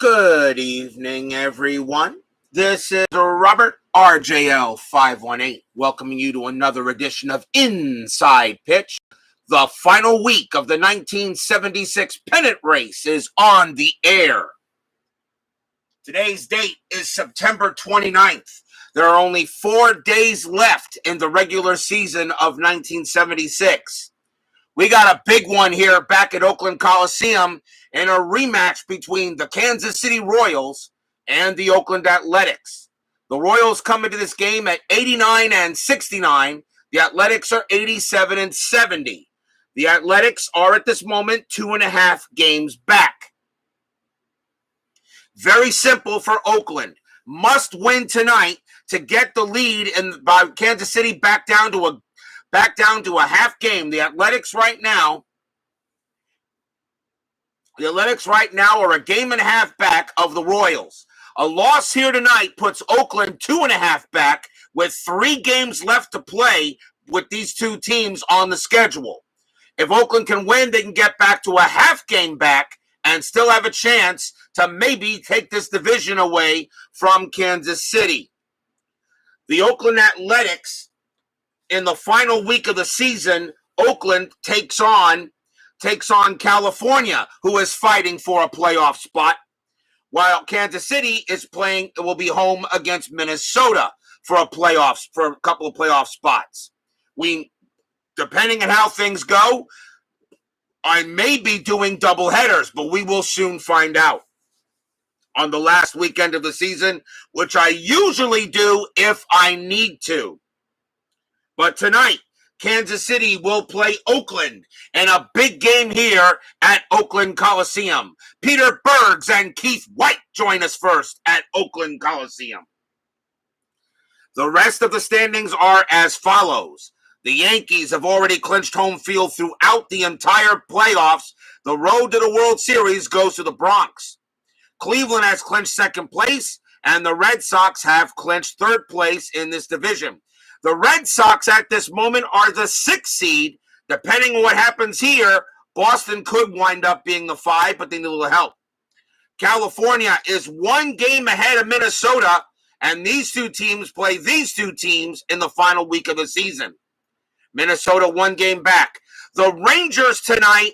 Good evening, everyone. This is Robert, RJL 518, welcoming you to another edition of Inside Pitch. The final week of the 1976 Pennant race is on the air. Today's date is September 29th. There are only 4 days left in the regular season of 1976. We got a big one here back at Oakland Coliseum in a rematch between the Kansas City Royals and the Oakland Athletics. The Royals come into this game at 89 and 69. The Athletics are 87 and 70. The Athletics are at this moment 2.5 games back. Very simple for Oakland. Must win tonight to get the lead by Kansas City back down to a half game. The Athletics right now are a game and a half back of the Royals. A loss here tonight puts Oakland 2.5 back with 3 games left to play with these two teams on the schedule. If Oakland can win, they can get back to a half game back and still have a chance to maybe take this division away from Kansas City. The Oakland Athletics, in the final week of the season, Oakland takes on California, who is fighting for a playoff spot, while Kansas City will be home against Minnesota for a couple of playoff spots. Depending on how things go, I may be doing double headers, but we will soon find out on the last weekend of the season, which I usually do if I need to. But tonight, Kansas City will play Oakland in a big game here at Oakland Coliseum. Peter Bergs and Keith White join us first at Oakland Coliseum. The rest of the standings are as follows. The Yankees have already clinched home field throughout the entire playoffs. The road to the World Series goes to the Bronx. Cleveland has clinched second place, and the Red Sox have clinched third place in this division. The Red Sox at this moment are the 6th seed. Depending on what happens here, Boston could wind up being the 5, but they need a little help. California is 1 game ahead of Minnesota, and these two teams play these two teams in the final week of the season. Minnesota 1 game back. The Rangers tonight,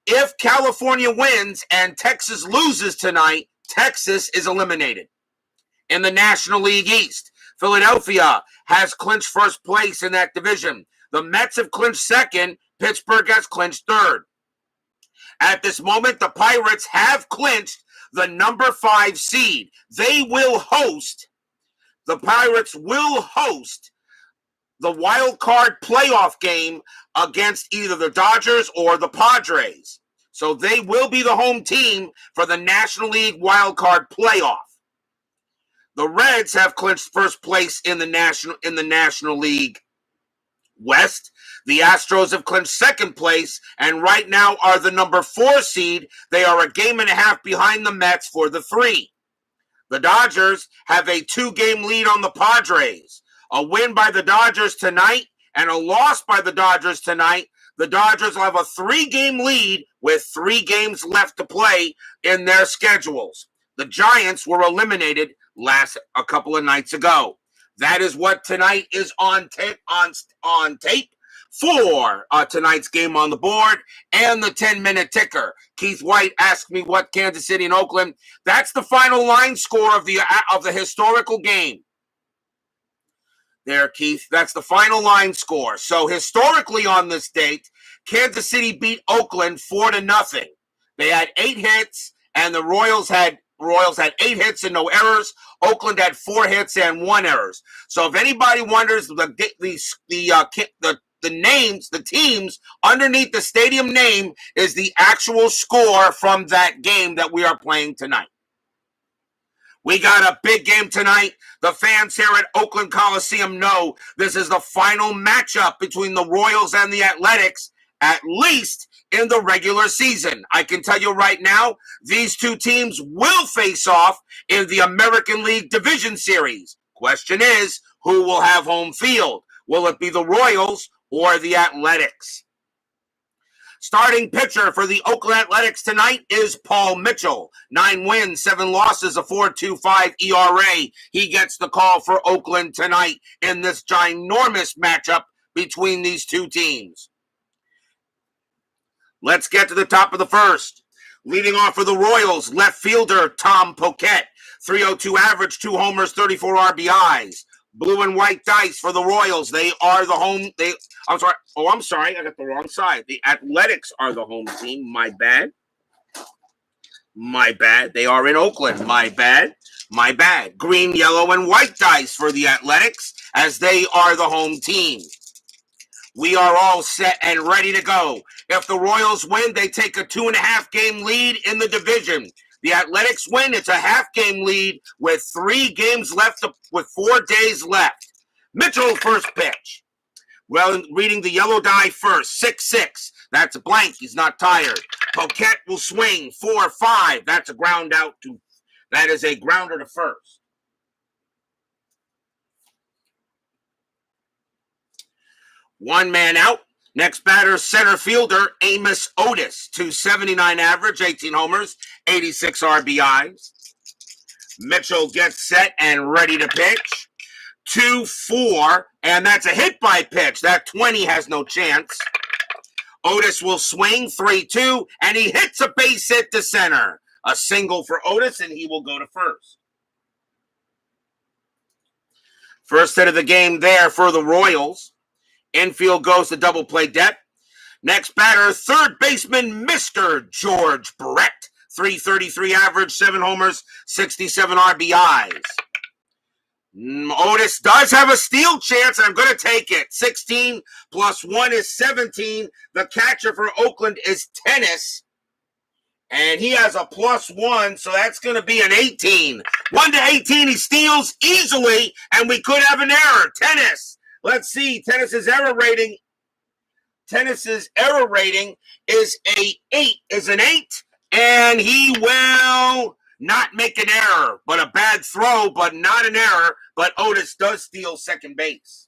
if California wins and Texas loses tonight, Texas is eliminated. In the National League East, Philadelphia has clinched first place in that division. The Mets have clinched second. Pittsburgh has clinched third. At this moment, the Pirates have clinched the number 5 seed. The Pirates will host the wild card playoff game against either the Dodgers or the Padres. So they will be the home team for the National League wild card playoff. The Reds have clinched first place in the National League West. The Astros have clinched second place and right now are the number 4 seed. They are a game and a half behind the Mets for the 3. The Dodgers have a 2-game lead on the Padres. A win by the Dodgers tonight and a loss by the Dodgers tonight. The Dodgers will have a 3-game lead with 3 games left to play in their schedules. The Giants were eliminated a couple of nights ago. That is what tonight is on tape for tonight's game on the board and the 10-minute ticker. Keith White asked me what Kansas City and Oakland. That's the final line score of the historical game. There, Keith. That's the final line score. So historically on this date, Kansas City beat Oakland 4-0. They had 8 hits, and the Royals had 8 hits and no errors. Oakland had 4 hits and 1 error. So if anybody wonders, the names, the teams underneath the stadium name is the actual score from that game that we are playing tonight. We got a big game tonight. The fans here at Oakland Coliseum know this is the final matchup between the Royals and the Athletics, at least in the regular season. I can tell you right now, these two teams will face off in the American League Division Series. Question is, who will have home field? Will it be the Royals or the Athletics? Starting pitcher for the Oakland Athletics tonight is Paul Mitchell. 9 wins, 7 losses, a 4.25 ERA. He gets the call for Oakland tonight in this ginormous matchup between these two teams. Let's get to the top of the first. Leading off for the Royals, left fielder Tom Poquette. 302 average, 2 homers, 34 RBIs. Blue and white dice for the Royals. They are the home. I'm sorry. I got the wrong side. The Athletics are the home team. My bad. They are in Oakland. My bad. Green, yellow, and white dice for the Athletics as they are the home team. We are all set and ready to go. If the Royals win, they take a 2.5 game lead in the division. The Athletics win. It's a half-game lead with 3 games left, with 4 days left. Mitchell, first pitch. Well, reading the yellow die first. 6-6. That's a blank. He's not tired. Poquette will swing. 4-5. That's a ground out to. That is a grounder to first. One man out. Next batter, center fielder Amos Otis, 279 average, 18 homers, 86 RBIs. Mitchell gets set and ready to pitch. 2-4, and that's a hit by pitch. That 20 has no chance. Otis will swing, 3-2, and he hits a base hit to center. A single for Otis, and he will go to first. First hit of the game there for the Royals. Infield goes to double play depth. Next batter, third baseman, Mr. George Brett. 333 average, 7 homers, 67 RBIs. Otis does have a steal chance, and I'm going to take it. 16 plus 1 is 17. The catcher for Oakland is Tennis, and he has a +1, so that's going to be an 18. 1-18, he steals easily, and we could have an error. Tennis. Let's see, Tennis's error rating is an 8, and he will not make an error, but a bad throw, but not an error, but Otis does steal second base.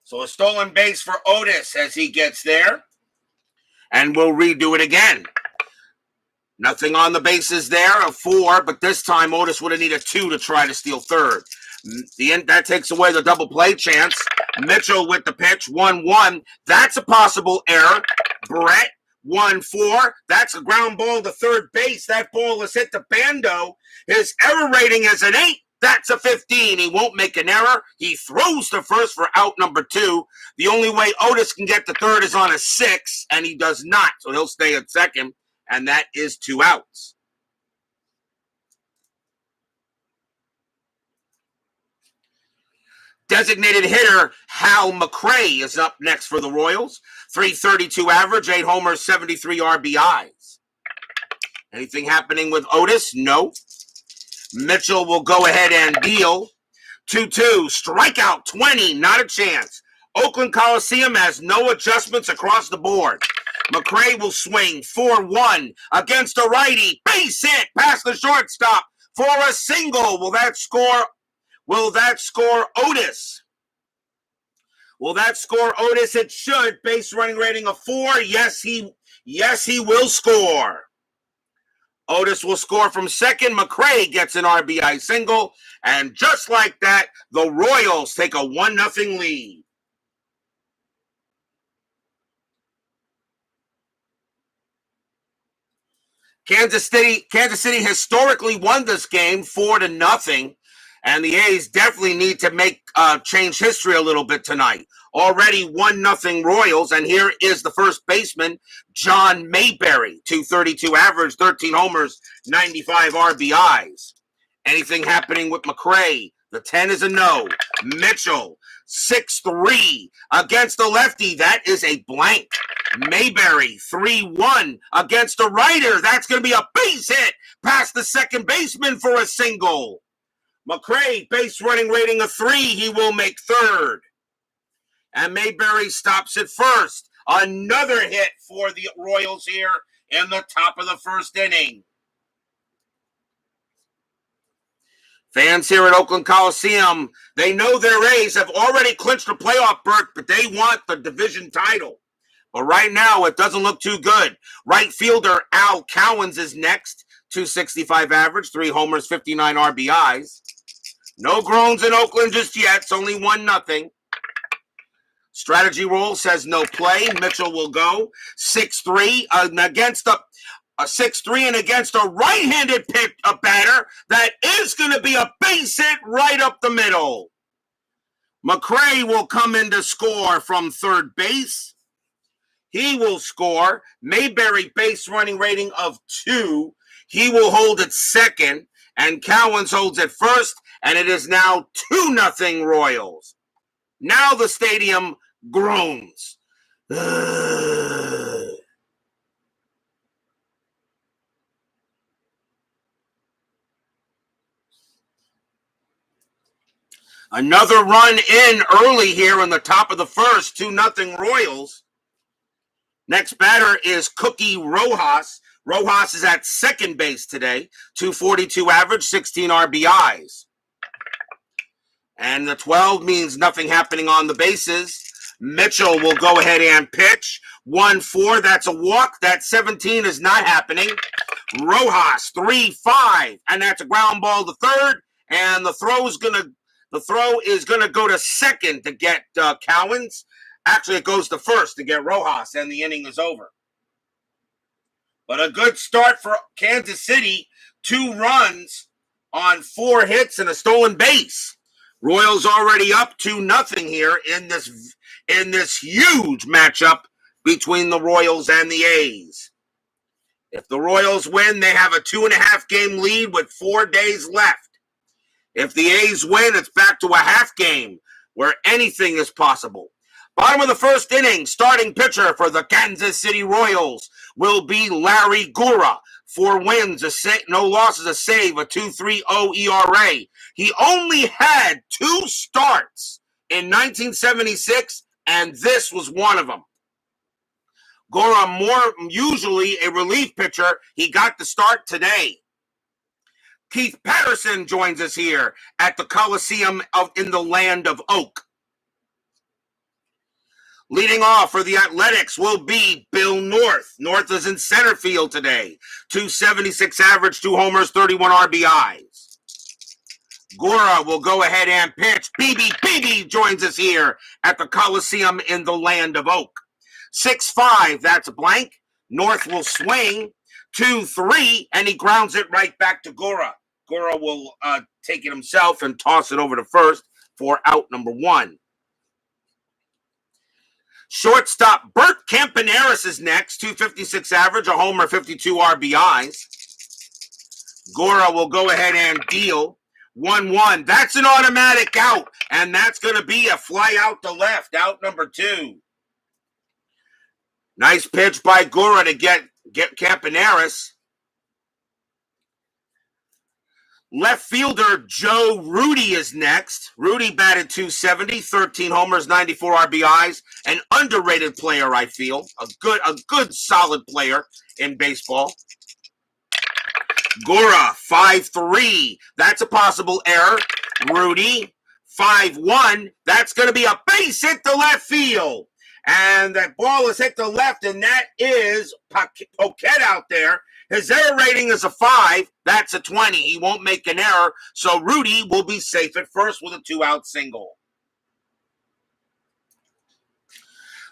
So a stolen base for Otis as he gets there. And we'll redo it again. Nothing on the bases there, a 4, but this time Otis would have needed a 2 to try to steal third. That takes away the double play chance. Mitchell with the pitch, 1-1. That's a possible error. Brett, 1-4. That's a ground ball to third base. That ball is hit to Bando. His error rating is an 8. That's a 15. He won't make an error. He throws to first for out number 2. The only way Otis can get to third is on a 6, and he does not. So he'll stay at second, and that is 2 outs. Designated hitter Hal McRae is up next for the Royals. 332 average, 8 homers, 73 RBIs. Anything happening with Otis? No. Mitchell will go ahead and deal. 2-2, strikeout 20, not a chance. Oakland Coliseum has no adjustments across the board. McRae will swing 4-1 against a righty. Base hit past the shortstop for a single. Will that score Otis? Will that score Otis? It should. Base running rating of 4. Yes, he will score. Otis will score from second. McRae gets an RBI single. And just like that, the Royals take a 1-0 lead. Kansas City historically won this game 4-0. And the A's definitely need to change history a little bit tonight. Already 1-0 Royals, and here is the first baseman, John Mayberry, 232 average, 13 homers, 95 RBIs. Anything happening with McRae? The 10 is a no. Mitchell, 6-3 against the lefty. That is a blank. Mayberry, 3-1 against a righter. That's going to be a base hit past the second baseman for a single. McRae, base running rating of 3. He will make third. And Mayberry stops at first. Another hit for the Royals here in the top of the first inning. Fans here at Oakland Coliseum, they know their A's have already clinched a playoff berth, but they want the division title. But right now, it doesn't look too good. Right fielder Al Cowens is next, 265 average, 3 homers, 59 RBIs. No groans in Oakland just yet. It's only 1-0. Strategy roll says no play. Mitchell will go 6-3 against a 6-3 and against a right-handed batter that is going to be a base hit right up the middle. McRae will come in to score from third base. He will score. Mayberry base running rating of 2. He will hold at second, and Cowens holds at first, and it is now 2-0 Royals. Now the stadium groans. Another run in early here in the top of the first, 2-0 Royals. Next batter is Cookie Rojas. Rojas is at second base today, 242 average, 16 RBIs. And the 12 means nothing happening on the bases. Mitchell will go ahead and pitch. 1-4, that's a walk. That 17 is not happening. Rojas, 3-5, and that's a ground ball to third. And the throw is gonna go to second to get Cowens. Actually, it goes to first to get Rojas, and the inning is over. But a good start for Kansas City. 2 runs on 4 hits and a stolen base. Royals already up 2-0 here in this huge matchup between the Royals and the A's. If the Royals win, they have a 2.5-game lead with 4 days left. If the A's win, it's back to a half game where anything is possible. Bottom of the first inning, starting pitcher for the Kansas City Royals will be Larry Gura. 4 wins, no losses, a save, a 2.30 ERA. He only had 2 starts in 1976, and this was one of them. Gura, more usually a relief pitcher, he got the start today. Keith Patterson joins us here at the Coliseum in the land of Oak. Leading off for the Athletics will be Bill North. North is in center field today. 276 average, 2 homers, 31 RBIs. Gura will go ahead and pitch. BB joins us here at the Coliseum in the land of Oak. 6-5, that's a blank. North will swing. 2-3, and he grounds it right back to Gura. Gura will take it himself and toss it over to first for out number 1. Shortstop Bert Campaneris is next, 256 average, a homer, 52 RBIs. Gura will go ahead and deal. 1-1. That's an automatic out, and that's going to be a fly out to left, out number 2. Nice pitch by Gura to get Campaneris. Left fielder Joe Rudy is next. Rudy batted 270, 13 homers, 94 RBIs. An underrated player, I feel. A good, solid player in baseball. Gura, 5-3. That's a possible error. Rudy, 5-1. That's going to be a base hit to left field. And that ball is hit to left, and that is Paquette out there. His error rating is a 5. That's a 20. He won't make an error, so Rudy will be safe at first with a 2-out single.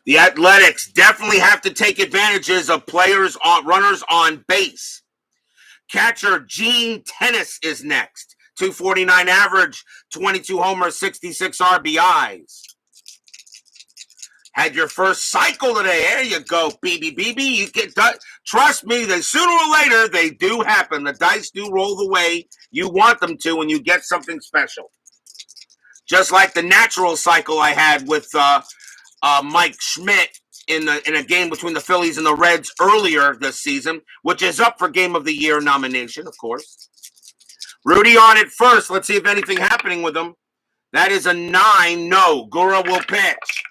The Athletics definitely have to take advantages of runners on base. Catcher Gene Tennis is next. 249 average, 22 homers, 66 RBIs. Had your first cycle today. There you go, BB. You get trust me, sooner or later they do happen. The dice do roll the way you want them to when you get something special. Just like the natural cycle I had with Mike Schmidt in a game between the Phillies and the Reds earlier this season, which is up for Game of the Year nomination, of course. Rudy on it first. Let's see if anything happening with him. That is a 9. No. Gura will pitch.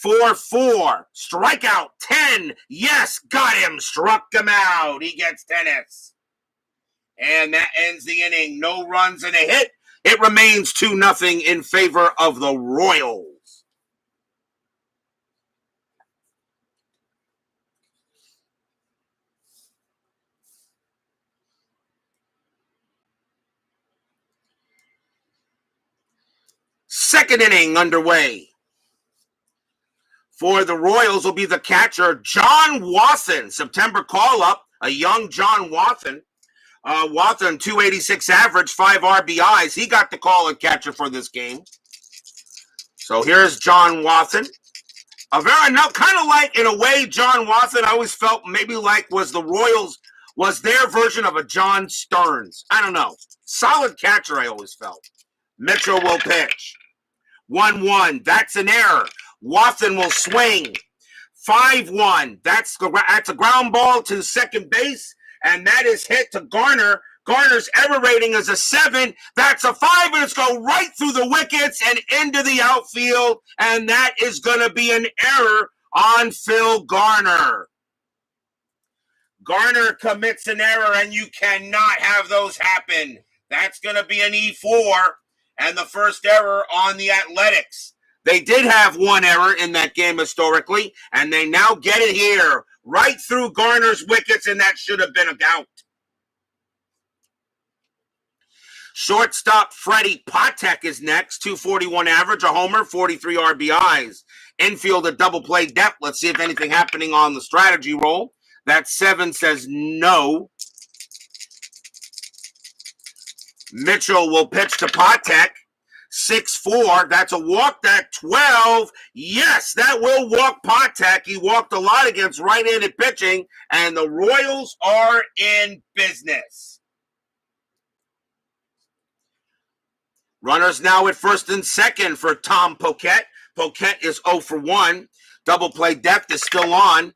4-4. Strikeout 10. Yes, got him. Struck him out. He gets tennis. And that ends the inning. No runs and a hit. It remains 2-0 in favor of the Royals. Second inning underway. For the Royals will be the catcher, John Watson. September call-up, a young John Watson. Watson, 286 average, 5 RBIs. He got the call at catcher for this game. So here's John Watson. Kind of like, in a way, John Watson, I always felt maybe like was their version of a John Stearns. I don't know. Solid catcher, I always felt. Mitchell will pitch. 1-1. That's an error. Watson will swing. 5-1. That's a ground ball to second base, and that is hit to Garner. Garner's error rating is a 7. That's a 5, and it's go right through the wickets and into the outfield, and that is going to be an error on Phil Garner. Garner commits an error, and you cannot have those happen. That's going to be an E4, and the first error on the Athletics. They did have one error in that game historically, and they now get it here, right through Garner's wickets, and that should have been a out. Shortstop Freddie Patek is next, 241 average, a homer, 43 RBIs. Infield a double play depth. Let's see if anything happening on the strategy roll. That 7 says no. Mitchell will pitch to Patek. 6-4, that's a walk. That 12, yes, that will walk Patek. He walked a lot against right-handed pitching, and the Royals are in business. Runners now at first and second for Tom Poquette. Poquette is 0 for 1. Double play depth is still on.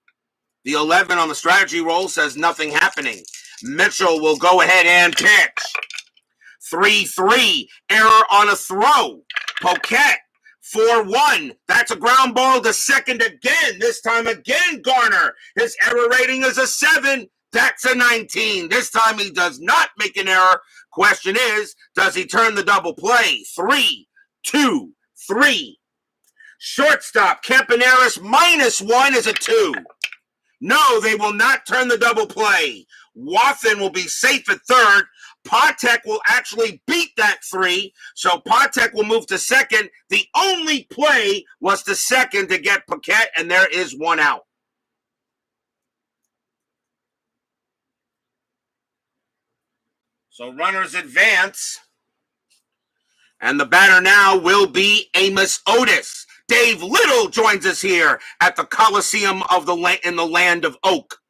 The 11 on the strategy roll says nothing happening. Mitchell will go ahead and pitch. 3-3, error on a throw. Poquette, 4-1. That's a ground ball to second again. This time again, Garner. His error rating is a 7. That's a 19. This time he does not make an error. Question is, does he turn the double play? 3-2-3. Shortstop, Campaneris, -1 is a 2. No, they will not turn the double play. Watson will be safe at third. Patek will actually beat that 3, so Patek will move to second. The only play was to second to get Paquette, and there is one out. So runners advance, and the batter now will be Amos Otis. Dave Little joins us here at the Coliseum in the land of Oak.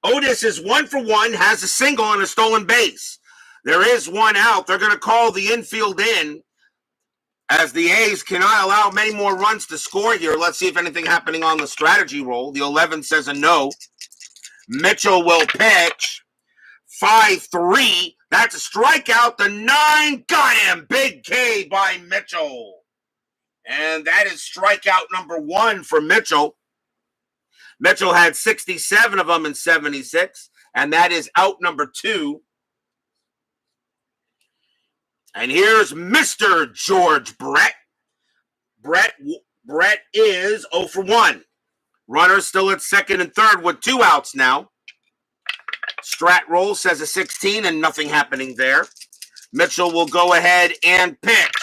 Otis is 1 for 1, has a single and a stolen base. There is one out. They're going to call the infield in, as the A's cannot allow many more runs to score here. Let's see if anything happening on the strategy roll. The 11 says a no. Mitchell will pitch. 5-3. That's a strikeout. The 9 got him. Big K by Mitchell. And that is strikeout number 1 for Mitchell. Mitchell had 67 of them in 76, and that is out number 2. And here's Mr. George Brett. Brett is 0 for 1. Runners still at second and third with 2 outs now. Strat roll says a 16 and nothing happening there. Mitchell will go ahead and pitch.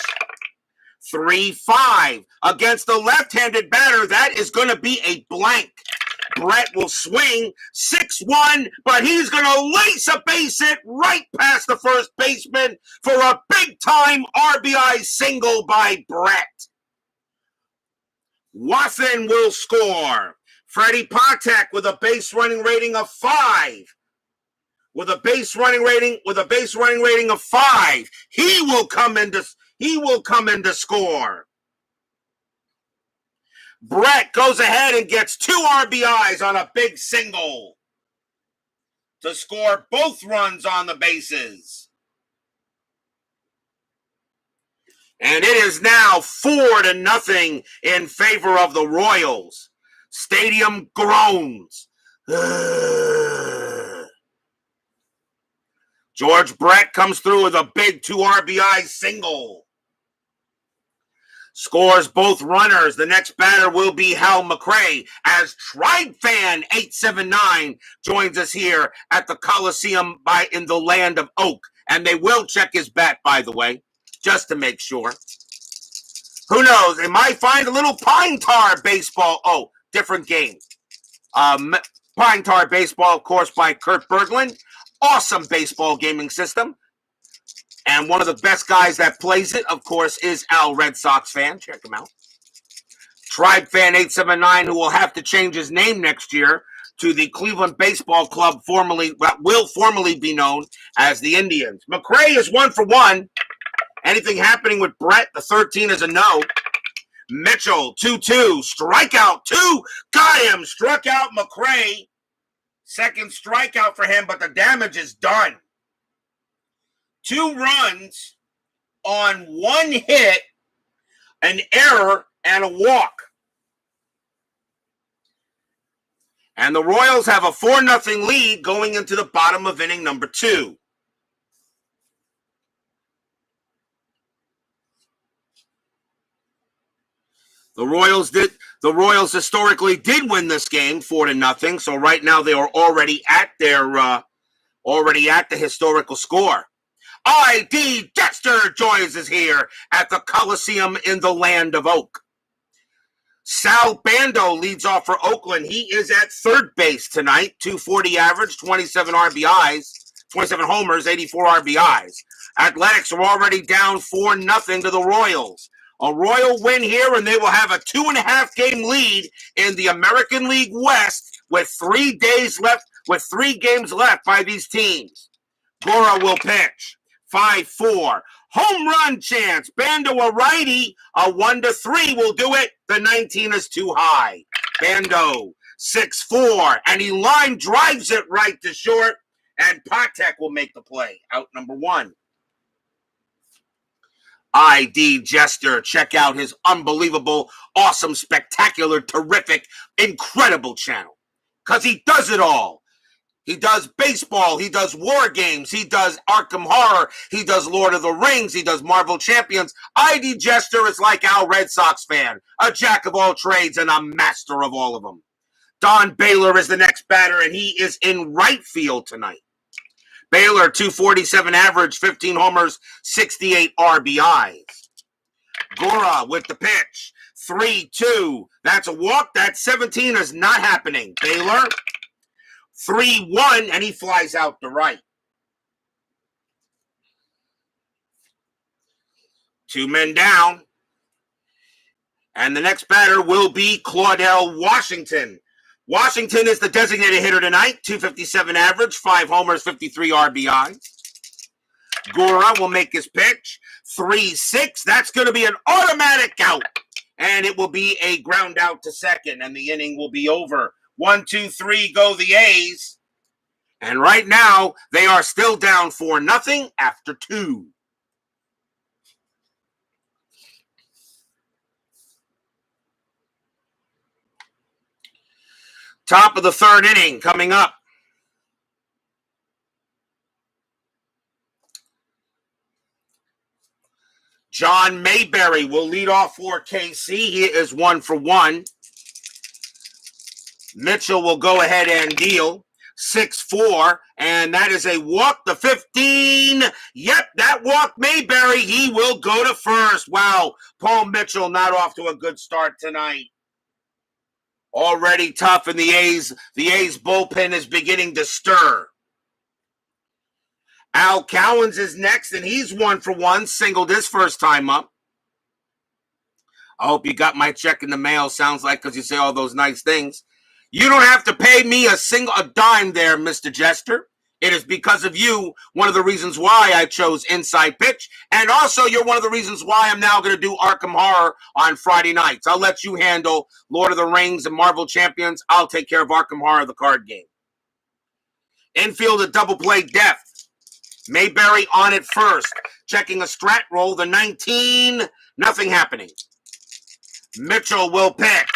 3-5 against the left-handed batter. That is going to be a blank. Brett will swing 6-1, but he's going to lace a base hit right past the first baseman for a big-time RBI single by Brett. Watson will score. Freddie Patek with a base running rating of 5. With a base running rating of 5, he will come in to score. Brett goes ahead and gets 2 RBIs on a big single to score both runs on the bases. And it is now 4-0 in favor of the Royals. Stadium groans. George Brett comes through with a big 2 RBI single. Scores both runners. The next batter will be Hal McRae as Tribe Fan 879 joins us here at the Coliseum in the land of Oak. And they will check his bat, by the way, just to make sure. Who knows? They might find a little Pine Tar Baseball. Oh, different game. Pine Tar Baseball, of course, by Kurt Berglund. Awesome baseball gaming system. And one of the best guys that plays it, of course, is Al Red Sox fan. Check him out. Tribe Fan 879, who will have to change his name next year to the Cleveland Baseball Club, will formerly be known as the Indians. McRae is 1 for 1. Anything happening with Brett? The 13 is a no. Mitchell, 2-2. Strikeout, 2. Got him. Struck out McRae. Second strikeout for him, but the damage is done. 2 runs on 1 hit, an error, and a walk. And the Royals have a 4-0 lead going into the bottom of inning number 2. The Royals historically did win this game 4-0. So right now they are already at the historical score. ID Jester joins us here at the Coliseum in the land of Oak. Sal Bando leads off for Oakland. He is at third base tonight. 240 average, 27 RBIs, 27 homers, 84 RBIs. Athletics are already down 4-0 to the Royals. A Royal win here, and they will have a 2.5-game lead in the American League West with 3 days left, with 3 games left by these teams. Gura will pitch. 5-4. Home run chance. Bando a righty. A 1-3 will do it. The 19 is too high. Bando 6-4. And he line drives it right to short. And Patek will make the play. Out number 1. ID Jester. Check out his unbelievable, awesome, spectacular, terrific, incredible channel. Because he does it all. He does baseball. He does war games. He does Arkham Horror. He does Lord of the Rings. He does Marvel Champions. ID Jester is like Al Red Sox fan, a jack of all trades and a master of all of them. Don Baylor is the next batter, and he is in right field tonight. Baylor, 247 average, 15 homers, 68 RBIs. Gura with the pitch. 3-2. That's a walk. That 17 is not happening. Baylor. 3-1, and he flies out to right. 2 men down. And the next batter will be Claudel Washington. Washington is the designated hitter tonight. 257 average, 5 homers, 53 RBI. Gura will make his pitch. 3-6. That's going to be an automatic out. And it will be a ground out to second, and the inning will be over. 1-2-3 go the A's. And right now, they are still down 4-0 after 2. Top of the 3rd inning coming up. John Mayberry will lead off for KC. He is 1 for 1. Mitchell will go ahead and deal. 6-4, and that is a walk. The 15. Yep, that walk Mayberry. He will go to first. Wow, Paul Mitchell not off to a good start tonight. Already tough, and the A's bullpen is beginning to stir. Al Cowens is next, and he's 1 for 1. Singled his first time up. I hope you got my check in the mail. Sounds like, because you say all those nice things. You don't have to pay me a dime there, Mr. Jester. It is because of you, one of the reasons why I chose Inside Pitch. And also, you're one of the reasons why I'm now going to do Arkham Horror on Friday nights. I'll let you handle Lord of the Rings and Marvel Champions. I'll take care of Arkham Horror, the card game. Infield at double play depth. Mayberry on it first. Checking a strat roll. The 19, nothing happening. Mitchell will pitch.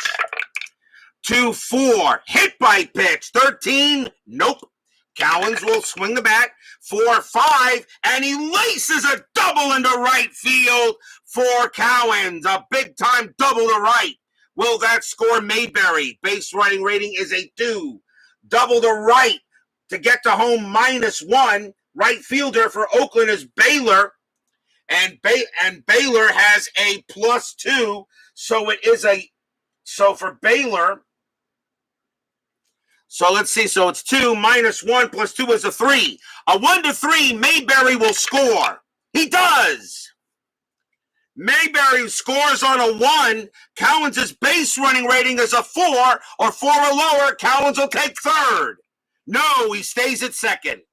2-4. Hit by pitch. 13, nope. Cowens will swing the bat. 4-5, and he laces a double into right field for Cowens. A big-time double to right. Will that score Mayberry? Base running rating is a 2. Double to right to get to home -1. Right fielder for Oakland is Baylor. And Baylor has a +2. So for Baylor, so let's see. So it's 2 -1 + 2 is a 3. A 1-3, Mayberry will score. He does. Mayberry scores on a 1. Cowens' base running rating is a 4, or 4 or lower. Cowens will take third. No, he stays at second.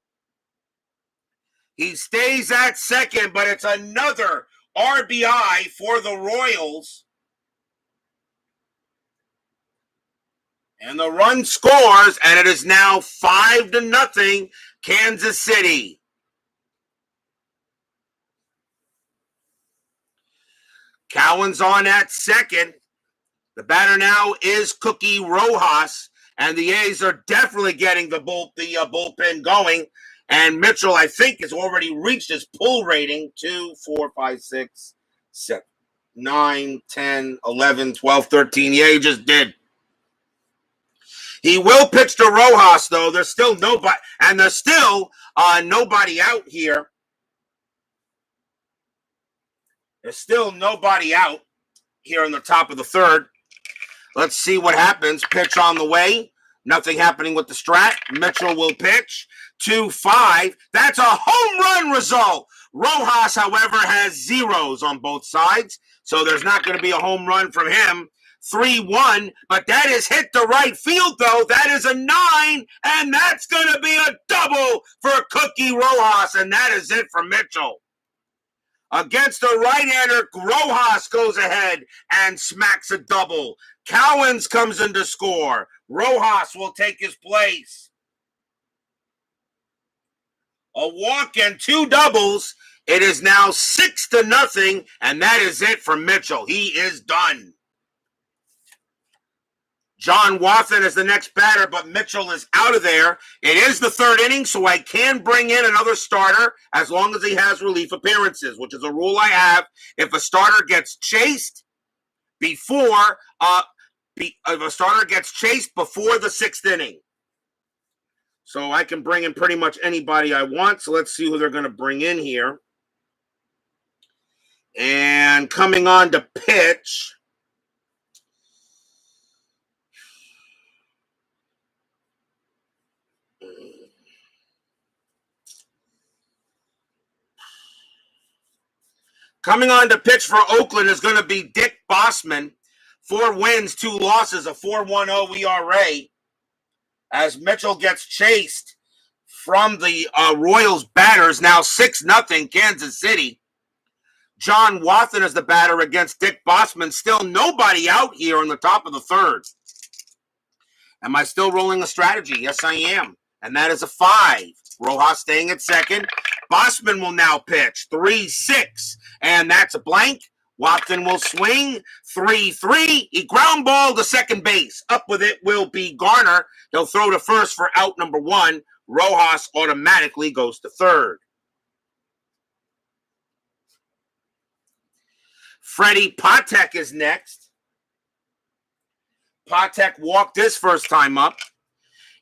He stays at second, but it's another RBI for the Royals. And the run scores, and it is now 5-0, Kansas City. Cowens on at second. The batter now is Cookie Rojas, and the A's are definitely getting the bullpen going. And Mitchell, I think, has already reached his pull rating. 2, 4, 5, 6, 7, 9, 10, 11, 12, 13. Yeah, he just did. He will pitch to Rojas, though. There's still nobody, and there's still nobody out here. There's still nobody out here in the top of the third. Let's see what happens. Pitch on the way. Nothing happening with the strat. Mitchell will pitch. 2-5. That's a home run result. Rojas, however, has zeros on both sides, so there's not going to be a home run from him. 3-1, but that is hit to right field, though. That is a 9, and that's going to be a double for Cookie Rojas, and that is it for Mitchell. Against the right-hander, Rojas goes ahead and smacks a double. Cowens comes in to score. Rojas will take his place. A walk and 2 doubles. It is now 6-0, and that is it for Mitchell. He is done. John Wathan is the next batter, but Mitchell is out of there. It is the third inning, so I can bring in another starter as long as he has relief appearances, which is a rule I have. If a starter gets chased before the 6th inning. So I can bring in pretty much anybody I want. So let's see who they're going to bring in here. And coming on to pitch, for Oakland is going to be Dick Bossman. 4 wins, 2 losses, a 4.10 ERA. As Mitchell gets chased from the Royals batters, now 6-0 Kansas City. John Wathan is the batter against Dick Bossman. Still nobody out here in the top of the third. Am I still rolling a strategy? Yes, I am. And that is a 5. Rojas staying at second. Bossman will now pitch. 3-6. And that's a blank. Watson will swing. 3-3. He ground ball to second base. Up with it will be Garner. He'll throw to first for out number 1. Rojas automatically goes to third. Freddie Patek is next. Patek walked his first time up.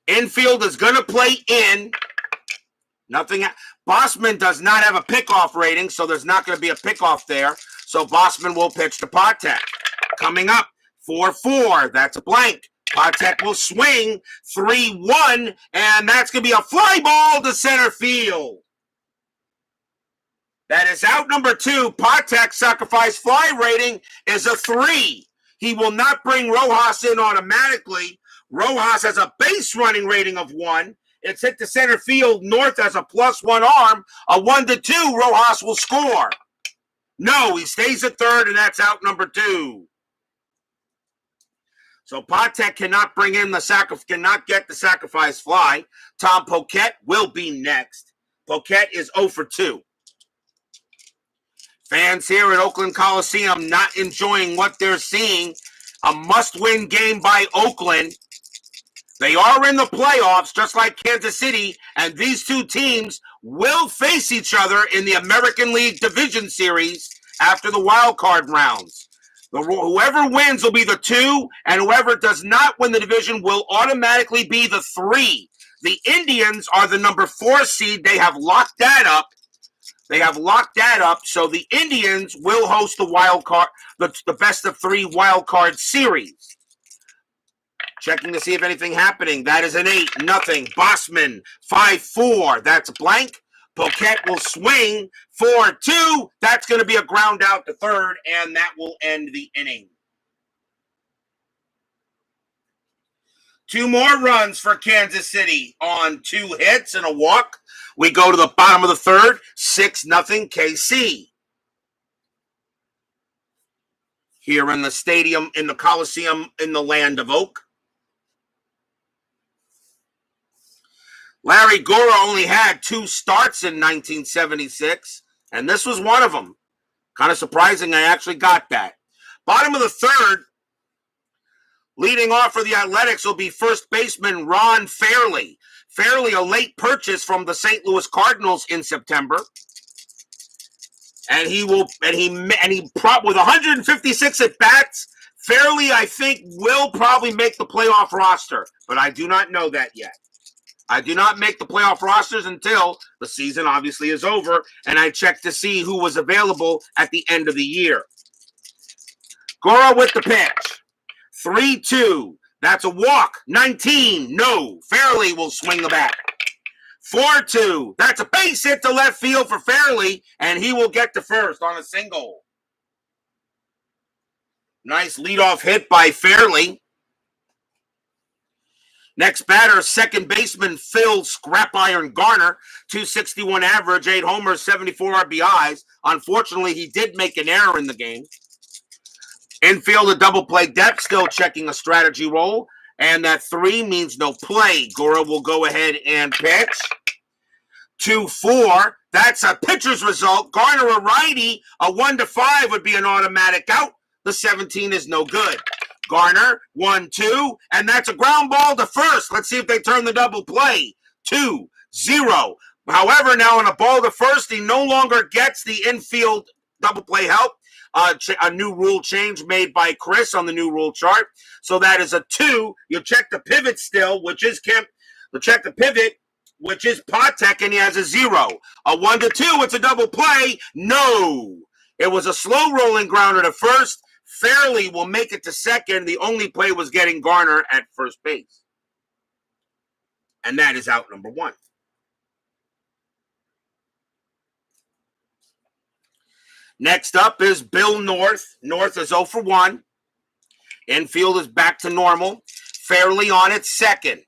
Infield is going to play in. Nothing. Bossman does not have a pickoff rating, so there's not going to be a pickoff there. So Bossman will pitch to Patek. Coming up, 4-4. That's a blank. Patek will swing. 3-1, and that's going to be a fly ball to center field. That is out number 2. Patek's sacrifice fly rating is a 3. He will not bring Rojas in automatically. Rojas has a base running rating of 1. It's hit to center field. North has a +1 arm. A 1-2. Rojas will score. No, he stays at third, and that's out number 2. So Patek cannot bring in cannot get the sacrifice fly. Tom Poquette will be next. Poquette is 0 for 2. Fans here at Oakland Coliseum not enjoying what they're seeing. A must-win game by Oakland. They are in the playoffs, just like Kansas City, and these two teams will face each other in the American League Division Series after the wild card rounds. Whoever wins will be the 2, and whoever does not win the division will automatically be the 3. The Indians are the number 4 seed. They have locked that up. So the Indians will host the wild card, the best of 3 wild card series. Checking to see if anything happening. That is an 8-0. Bossman, 5-4. That's blank. Poquette will swing 4-2. That's going to be a ground out to third, and that will end the inning. 2 more runs for Kansas City on 2 hits and a walk. We go to the bottom of the third, 6-0 KC. Here in the stadium, in the Coliseum, in the land of Oak. Larry Gura only had 2 starts in 1976, and this was one of them. Kind of surprising I actually got that. Bottom of the third, leading off for the Athletics will be first baseman Ron Fairley. Fairley, a late purchase from the St. Louis Cardinals in September. And with 156 at bats, Fairley, I think, will probably make the playoff roster, but I do not know that yet. I do not make the playoff rosters until the season obviously is over, and I check to see who was available at the end of the year. Gura with the pitch. 3-2. That's a walk. 19. No. Fairley will swing the bat. 4-2. That's a base hit to left field for Fairley, and he will get to first on a single. Nice leadoff hit by Fairley. Next batter, second baseman Phil Scrap Iron Garner, 261 average, 8 homers, 74 RBIs. Unfortunately, he did make an error in the game. Infield, a double play depth, still checking a strategy roll. And that 3 means no play. Gura will go ahead and pitch. 2-4. That's a pitcher's result. Garner a righty. A 1-5 would be an automatic out. The 17 is no good. Garner, 1-2, and that's a ground ball to first. Let's see if they turn the double play. 2-0. However, now on a ball to first, he no longer gets the infield double play help. A new rule change made by Chris on the new rule chart. So that is a 2. You check the pivot still, which is Kemp. You check the pivot, which is Patek, and he has a 0. A 1-2, it's a double play. No. It was a slow rolling grounder to first. Fairley will make it to second. The only play was getting Garner at first base. And that is out number 1. Next up is Bill North. North is 0 for 1. Infield is back to normal. Fairley on at second.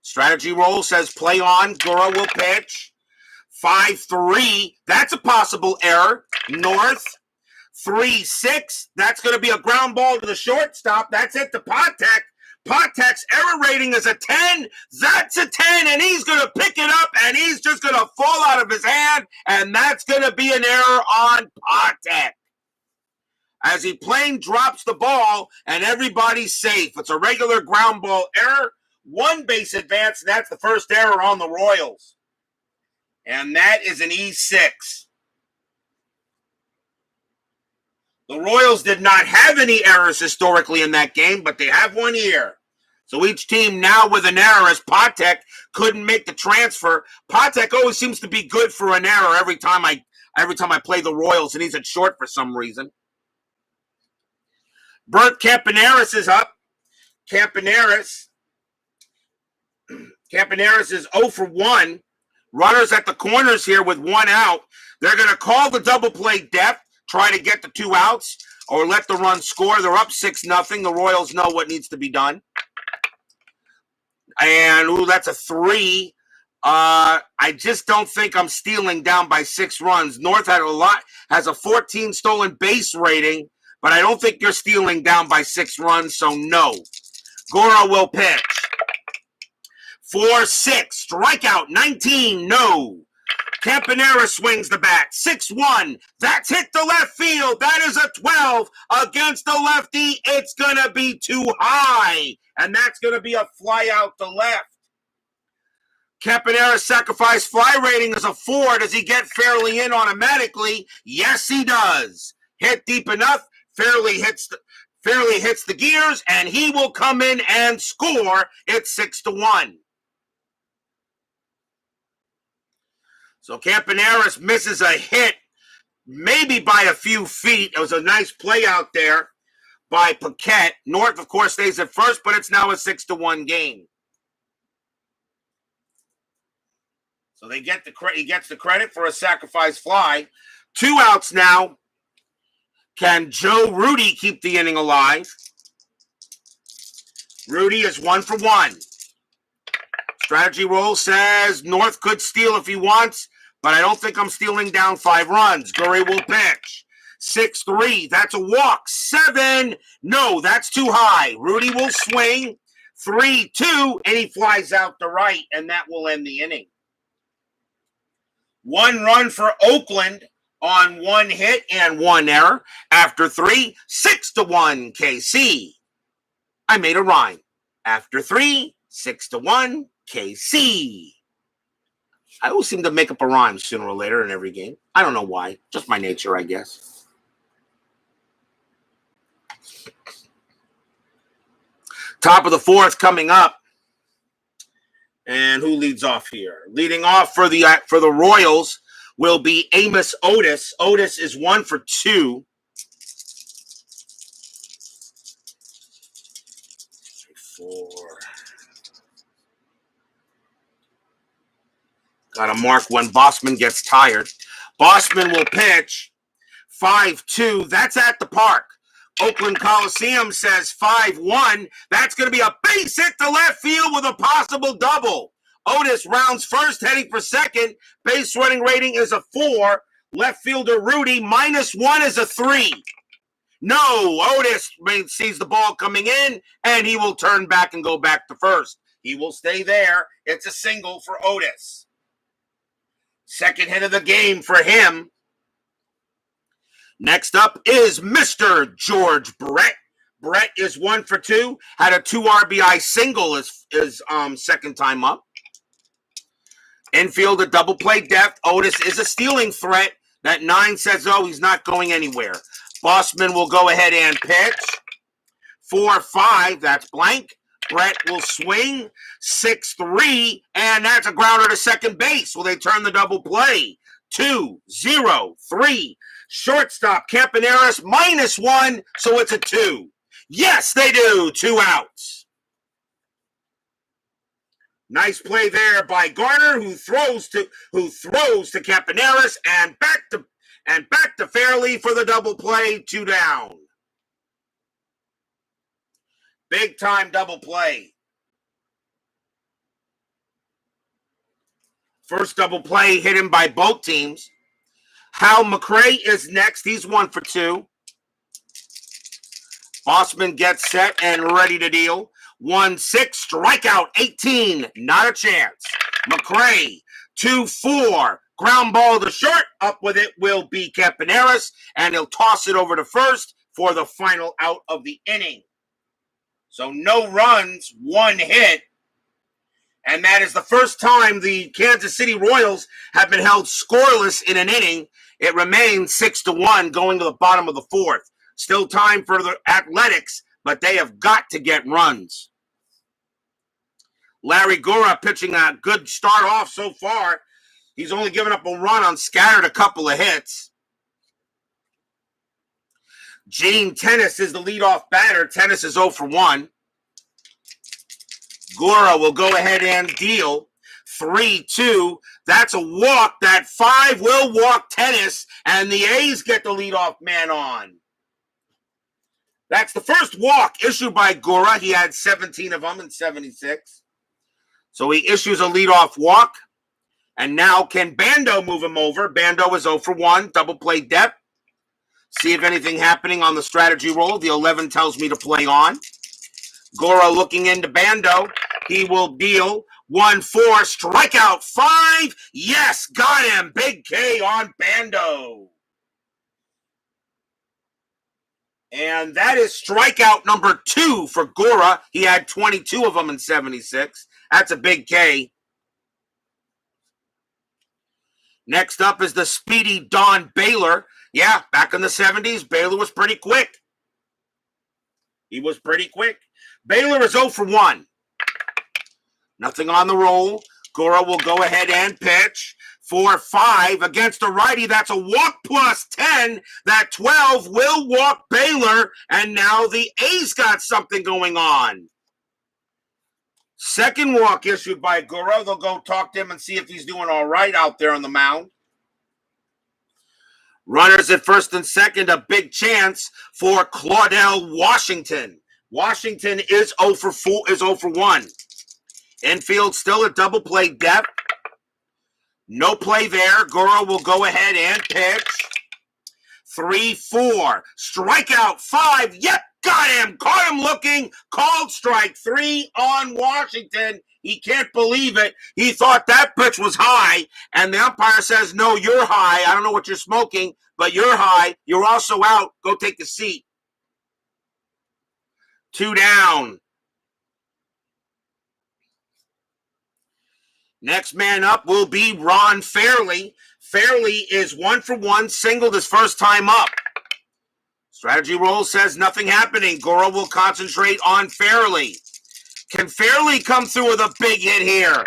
Strategy roll says play on. Gura will pitch. 5-3. That's a possible error. North. 3-6. That's going to be a ground ball to the shortstop. That's it to Patek. Patek's error rating is a 10. That's a 10, and he's going to pick it up, and he's just going to fall out of his hand, and that's going to be an error on Patek. As he plain drops the ball, and everybody's safe. It's a regular ground ball error. 1 base advance, and that's the first error on the Royals. And that is an E6. The Royals did not have any errors historically in that game, but they have one here. So each team now with an error, as Patek couldn't make the transfer. Patek always seems to be good for an error every time I play the Royals, and he's at short for some reason. Bert Campaneris is up. Campaneris is 0 for 1. Runners at the corners here with 1 out. They're going to call the double play depth. Try to get the 2 outs or let the run score. They're up 6-0. The Royals know what needs to be done. And, that's a 3. I just don't think I'm stealing down by 6 runs. North has a 14 stolen base rating, but I don't think you're stealing down by 6 runs, so no. Gura will pitch. 4-6. Strikeout. 19. No. Campanera swings the bat. 6-1. That's hit the left field. That is a 12 against the lefty. It's going to be too high. and that's going to be a fly out to left. Campaneris' sacrifice fly rating is a 4. Does he get fairly in automatically? Yes, he does. Hit deep enough, fairly hits the gears, and he will come in and score. It's 6-1. So Campaneris misses a hit, maybe by a few feet. It was a nice play out there by Paquette. North, of course, stays at first, but it's now a 6-1 game. So he gets the credit for a sacrifice fly. 2 outs now. Can Joe Rudy keep the inning alive? Rudy is 1 for 1. Strategy roll says North could steal if he wants, but I don't think I'm stealing down 5 runs. Gura will pitch. 6-3. That's a walk. 7. No, that's too high. Rudy will swing. 3-2, and he flies out to right, and that will end the inning. 1 run for Oakland on 1 hit and 1 error. After 3, 6-1 KC. I made a rhyme. After 3, 6-1 KC. I always seem to make up a rhyme sooner or later in every game. I don't know why. Just my nature, I guess. Top of the 4th coming up. And who leads off here? Leading off for the Royals will be Amos Otis. Otis is 1 for 2. 4. Got to mark when Bossman gets tired. Bossman will pitch. 5-2. That's at the park. Oakland Coliseum says 5-1. That's going to be a base hit to left field with a possible double. Otis rounds first, heading for second. Base running rating is a 4. Left fielder Rudy -1 is a 3. No, Otis sees the ball coming in, and he will turn back and go back to first. He will stay there. It's a single for Otis. Second hit of the game for him. Next up is Mr. George Brett. Brett is 1 for 2. Had a 2 RBI single his second time up. Infield a double play depth. Otis is a stealing threat. That 9 says, oh, he's not going anywhere. Bossman will go ahead and pitch. 4-5, that's blank. Brett will swing. 6-3, and that's a grounder to second base. Will they turn the double play? 2-0-3. Shortstop Campaneris -1, so it's a 2. Yes, they do. 2 outs. Nice play there by Garner, who throws to Campaneris and back to Fairley for the double play. 2 down. Big time double play. First double play hit him by both teams. Hal McRae is next. He's 1 for 2. Bossman gets set and ready to deal. 1-6, strikeout 18. Not a chance. McRae, 2-4. Ground ball to short. Up with it will be Campaneris, and he'll toss it over to first for the final out of the inning. So no runs, 1 hit. And that is the first time the Kansas City Royals have been held scoreless in an inning. It remains 6-1 going to the bottom of the 4th. Still time for the Athletics, but they have got to get runs. Larry Gura pitching a good start off so far. He's only given up a run on scattered a couple of hits. Gene Tennis is the leadoff batter. Tennis is 0 for 1. Gura will go ahead and deal. 3-2. That's a walk. That 5 will walk Tennis, and the A's get the leadoff man on. That's the first walk issued by Gura. He had 17 of them in 76. So he issues a leadoff walk. And now can Bando move him over? Bando is 0 for 1. Double play depth. See if anything happening on the strategy roll. The 11 tells me to play on. Gura looking into Bando. He will deal. 1-4. Strikeout 5. Yes, got him. Big K on Bando. And that is strikeout number 2 for Gura. He had 22 of them in 76. That's a big K. Next up is the speedy Don Baylor. Yeah, back in the 70s, Baylor was pretty quick. He was pretty quick. Baylor is 0 for 1. Nothing on the roll. Gura will go ahead and pitch for 5 against a righty. That's a walk plus 10. That 12 will walk Baylor, and now the A's got something going on. Second walk issued by Gura. They'll go talk to him and see if he's doing all right out there on the mound. Runners at first and second, a big chance for Claudel Washington. Washington is 0 for 1. Infield still a double play depth. No play there. Gura will go ahead and pitch. 3-4. Strikeout 5. Yep, got him. Caught him looking. Called strike 3 on Washington. He can't believe it. He thought that pitch was high, and the umpire says, no, you're high. I don't know what you're smoking, but you're high. You're also out. Go take a seat. 2 down. Next man up will be Ron Fairley. Fairley is 1 for 1, singled his first time up. Strategy roll says nothing happening. Gura will concentrate on Fairley. Can Fairley come through with a big hit here?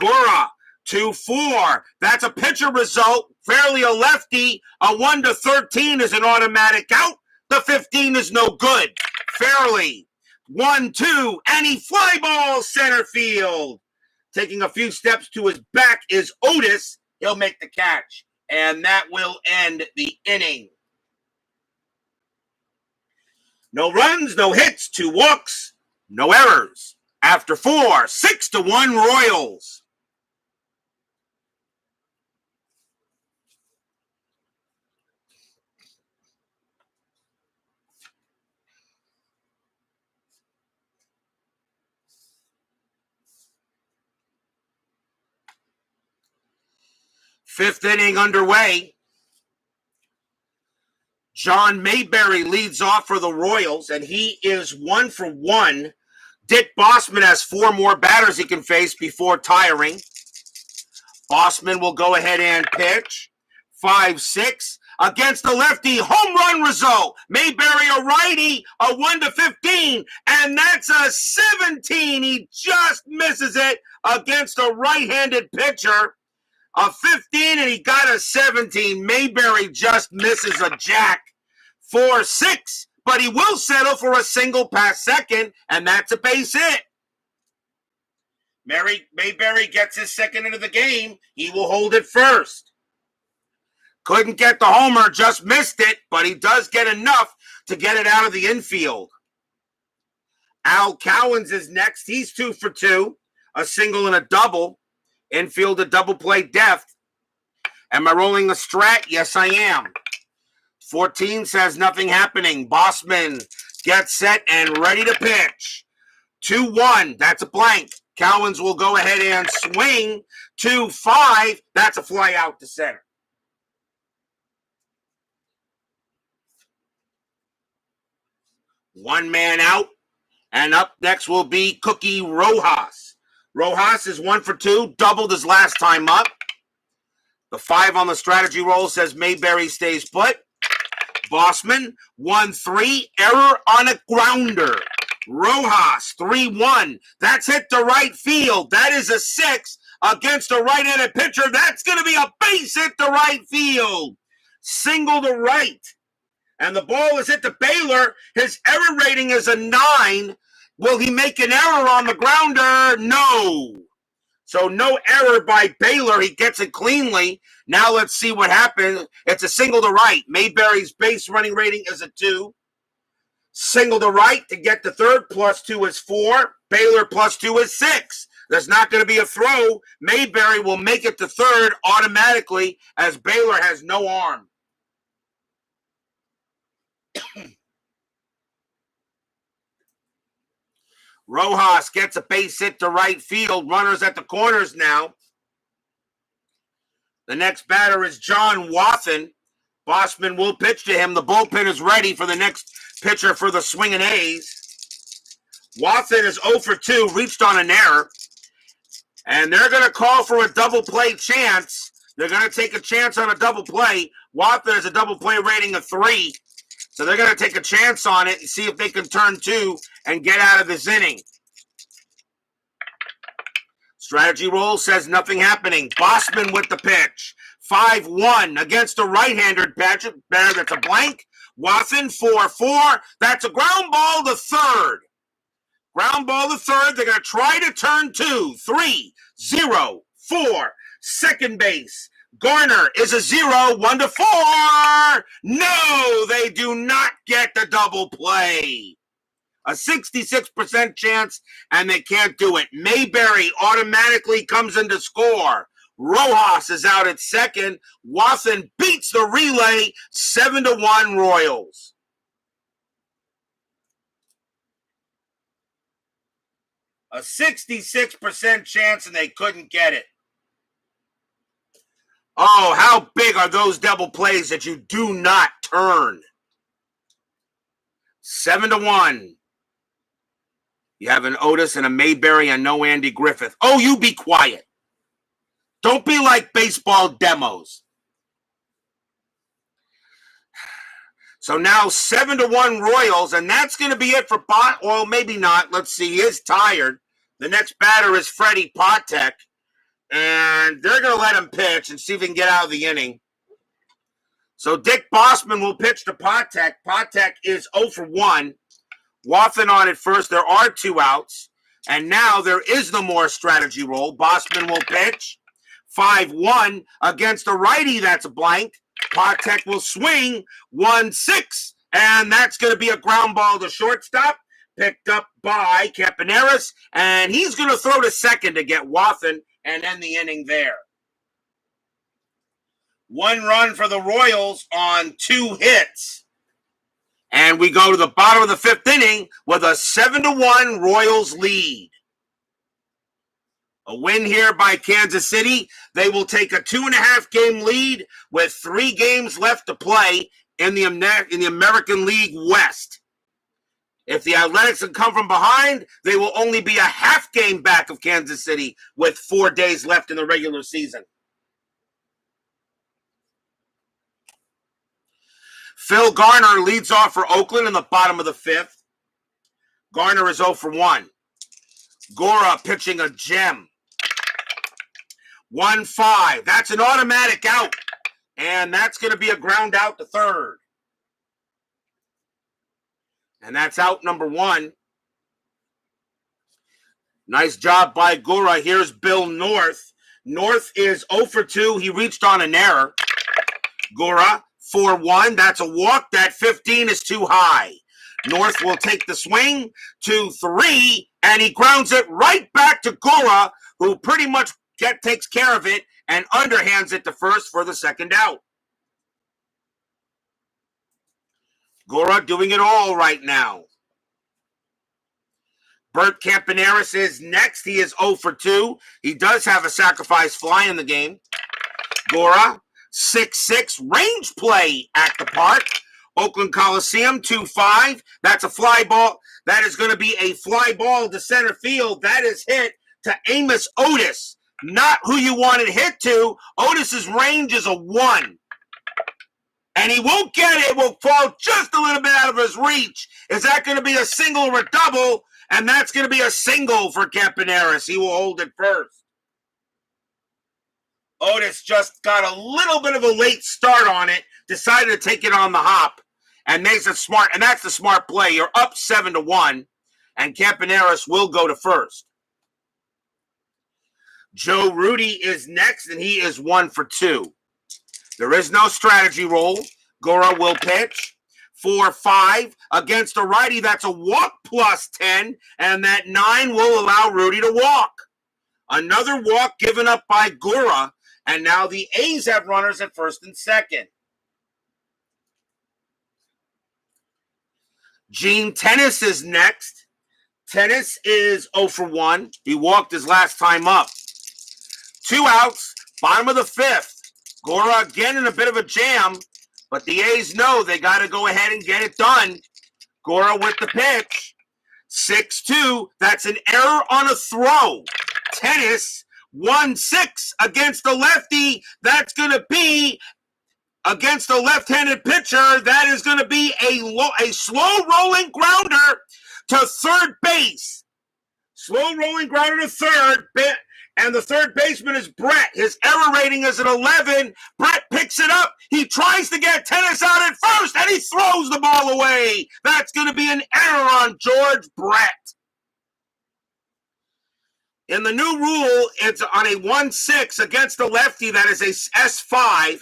Gura, 2-4. That's a pitcher result. Fairley a lefty. A 1-13 is an automatic out. The 15 is no good. Fairley, 1-2, and he fly ball center field. Taking a few steps to his back is Otis. He'll make the catch, and that will end the inning. No runs, no hits, 2 walks, no errors. After 4, 6-1 Royals. Fifth inning underway. John Mayberry leads off for the Royals, and he is 1 for 1. Dick Bossman has 4 more batters he can face before tiring. Bossman will go ahead and pitch. 5-6 against the lefty. Home run result. Mayberry a righty, a 1-15, and that's a 17. He just misses it against a right-handed pitcher. A 15, and he got a 17. Mayberry just misses a jack. 4-6, but he will settle for a single past second, and that's a base hit. Mayberry gets his second into the game. He will hold it first. Couldn't get the homer, just missed it, but he does get enough to get it out of the infield. Al Cowens is next. He's 2 for 2, a single and a double. Infield a double play depth. Am I rolling a strat? Yes, I am. 14 says nothing happening. Bossman gets set and ready to pitch. 2-1. That's a blank. Cowens will go ahead and swing. 2-5. That's a fly out to center. One man out. And up next will be Cookie Rojas. Rojas is 1 for 2, doubled his last time up. The 5 on the strategy roll says Mayberry stays put. Bossman, 1-3, error on a grounder. Rojas, 3-1. That's hit to right field. That is a 6 against a right-handed pitcher. That's going to be a base hit to right field. Single to right. And the ball is hit to Baylor. His error rating is a 9. Will he make an error on the grounder? No. So no error by Baylor. He gets it cleanly. Now let's see what happens. It's a single to right. Mayberry's base running rating is a 2. Single to right to get to third. +2 is 4. Baylor +2 is 6. There's not going to be a throw. Mayberry will make it to third automatically as Baylor has no arm. Rojas gets a base hit to right field. Runners at the corners now. The next batter is John Wathen. Bossman will pitch to him. The bullpen is ready for the next pitcher for the swinging A's. Watson is 0 for 2, reached on an error. And they're going to call for a double play chance. They're going to take a chance on a double play. Watson has a double play rating of 3. So they're going to take a chance on it and see if they can turn 2 and get out of this inning. Strategy roll says nothing happening. Bossman with the pitch. 5-1 against a right-hander batter. That's a blank. Watson 4-4. That's a ground ball to third. Ground ball to third. They're going to try to turn 2. 3-0-4. Second base. Garner is a 0. 1-4. No, they do not get the double play. A 66% chance, and they can't do it. Mayberry automatically comes in to score. Rojas is out at second. Watson beats the relay, 7-1 Royals. A 66% chance, and they couldn't get it. Oh, how big are those double plays that you do not turn? 7-1. You have an Otis and a Mayberry and no Andy Griffith. Oh, you be quiet. Don't be like baseball demos. So now 7-1 Royals, and that's going to be it for Pot. Well, maybe not. Let's see. He is tired. The next batter is Freddie Patek, and they're going to let him pitch and see if he can get out of the inning. So Dick Bossman will pitch to Patek. Patek is 0 for 1. Watson on at first. There are 2 outs, and now there is no more strategy roll. Bossman will pitch. 5-1 against a righty. That's a blank. Patek will swing. 1-6, and that's going to be a ground ball to shortstop. Picked up by Campaneris, and he's going to throw to second to get Watson and end the inning there. 1 run for the Royals on 2 hits. And we go to the bottom of the 5th inning with a 7-1 Royals lead. A win here by Kansas City. They will take a 2.5-game lead with 3 games left to play in the American League West. If the Athletics can come from behind, they will only be a half game back of Kansas City with 4 days left in the regular season. Phil Garner leads off for Oakland in the bottom of the 5th. Garner is 0 for 1. Gura pitching a gem. 1-5. That's an automatic out. And that's going to be a ground out to third. And that's out number 1. Nice job by Gura. Here's Bill North. North is 0 for 2. He reached on an error. Gura, 4-1. That's a walk. That 15 is too high. North will take the swing. 2-3. And he grounds it right back to Gura, who pretty much takes care of it and underhands it to first for the second out. Gura doing it all right now. Bert Campaneris is next. He is 0 for 2. He does have a sacrifice fly in the game. Gura, 6-6. Range play at the park. Oakland Coliseum, 2-5. That's a fly ball. That is going to be a fly ball to center field. That is hit to Amos Otis. Not who you wanted hit to. Otis's range is a 1. And he won't get it. It will fall just a little bit out of his reach. Is that going to be a single or a double? And that's going to be a single for Campaneris. He will hold it first. Otis just got a little bit of a late start on it. Decided to take it on the hop. And makes it smart. And that's the smart play. You're up 7-1. And Campaneris will go to first. Joe Rudy is next. And he is 1 for 2. There is no strategy roll. Gura will pitch. 4-5 against a righty. That's a walk plus 10. And that 9 will allow Rudy to walk. Another walk given up by Gura. And now the A's have runners at first and second. Gene Tennis is next. Tennis is 0 for 1. He walked his last time up. 2 outs. Bottom of the 5th. Gura again in a bit of a jam. But the A's know they got to go ahead and get it done. Gura with the pitch. 6-2. That's an error on a throw. Tennis 1-6 against the lefty. That's going to be against a left-handed pitcher. That is going to be a slow rolling grounder to third base. Slow rolling grounder to third. And the third baseman is Brett. His error rating is an 11. Brett picks it up. He tries to get Tennis out at first, and he throws the ball away. That's going to be an error on George Brett. In the new rule, it's on a 1-6 against the lefty. That is a S5.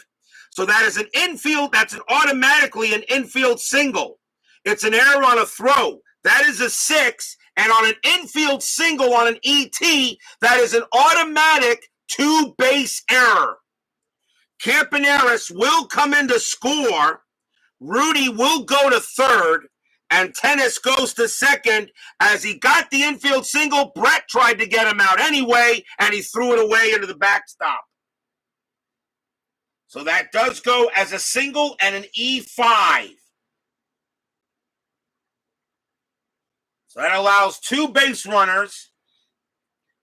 So that is an infield. That's automatically an infield single. It's an error on a throw. That is a 6. And on an infield single on an ET, that is an automatic two-base error. Campaneris will come in to score. Rudy will go to third. And Tennis goes to second. As he got the infield single, Brett tried to get him out anyway, and he threw it away into the backstop. So that does go as a single and an E5. So that allows two base runners,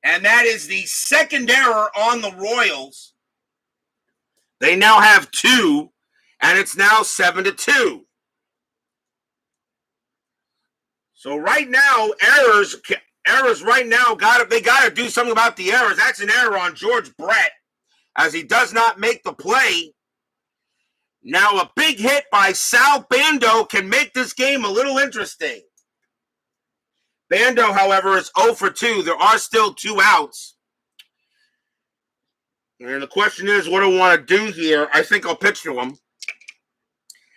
and that is the second error on the Royals. They now have 2, and it's now 7-2. So right now, errors right now they got to do something about the errors. That's an error on George Brett, as he does not make the play. Now a big hit by Sal Bando can make this game a little interesting. Bando, however, is 0 for 2. There are still 2 outs. And the question is, what do I want to do here? I think I'll pitch to him.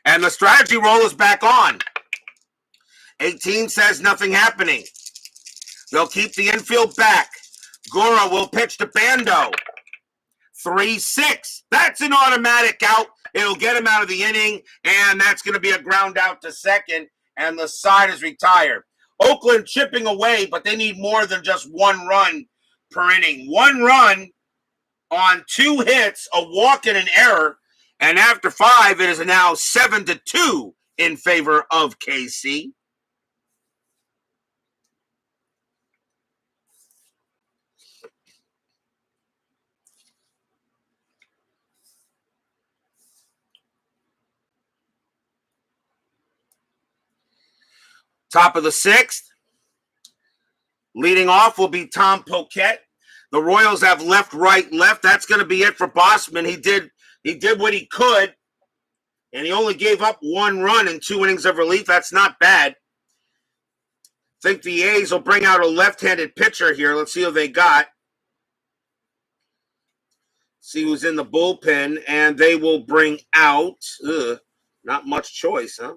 And the strategy roll is back on. 18 says nothing happening. They'll keep the infield back. Gura will pitch to Bando. 3-6. That's an automatic out. It'll get him out of the inning, and that's going to be a ground out to second, and the side is retired. Oakland chipping away, but they need more than just 1 run per inning. 1 run on 2 hits, a walk and an error, and after 5, it is now 7-2 in favor of KC. Top of the 6th. Leading off will be Tom Poquette. The Royals have left, right, left. That's going to be it for Bossman. He did what he could, and he only gave up 1 run in 2 innings of relief. That's not bad. I think the A's will bring out a left-handed pitcher here. Let's see who they got. See who's in the bullpen, and they will bring out not much choice, huh?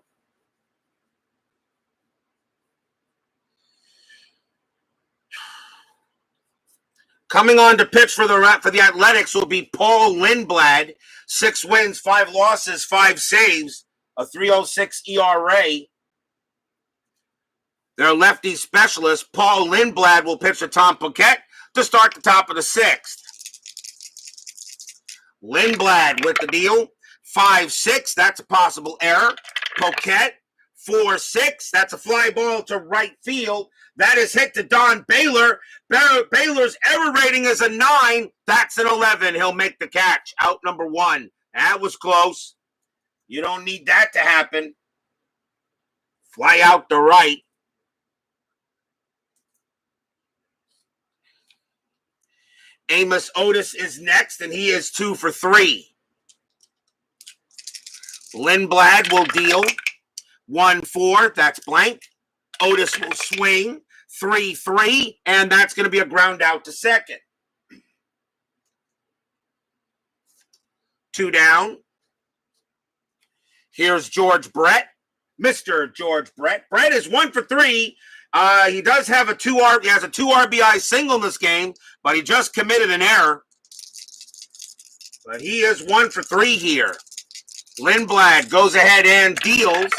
Coming on to pitch for the Athletics will be Paul Lindblad. 6 wins, 5 losses, 5 saves, a 3.06 ERA. Their lefty specialist, Paul Lindblad, will pitch to Tom Poquette to start the top of the 6th. Lindblad with the deal. 5-6, that's a possible error. Poquette, 4-6, that's a fly ball to right field. That is hit to Don Baylor. Baylor's error rating is a 9. That's an 11. He'll make the catch. Out number 1. That was close. You don't need that to happen. Fly out to right. Amos Otis is next, and he is 2 for 3. Lindblad will deal. 1-4. That's blank. Otis will swing. 3-3, and that's going to be a ground out to second. 2 down. Here's George Brett, Mr. George Brett. Brett is 1 for 3. He does have he has a 2 RBI single in this game, but he just committed an error. But he is 1 for 3 here. Lindblad goes ahead and deals,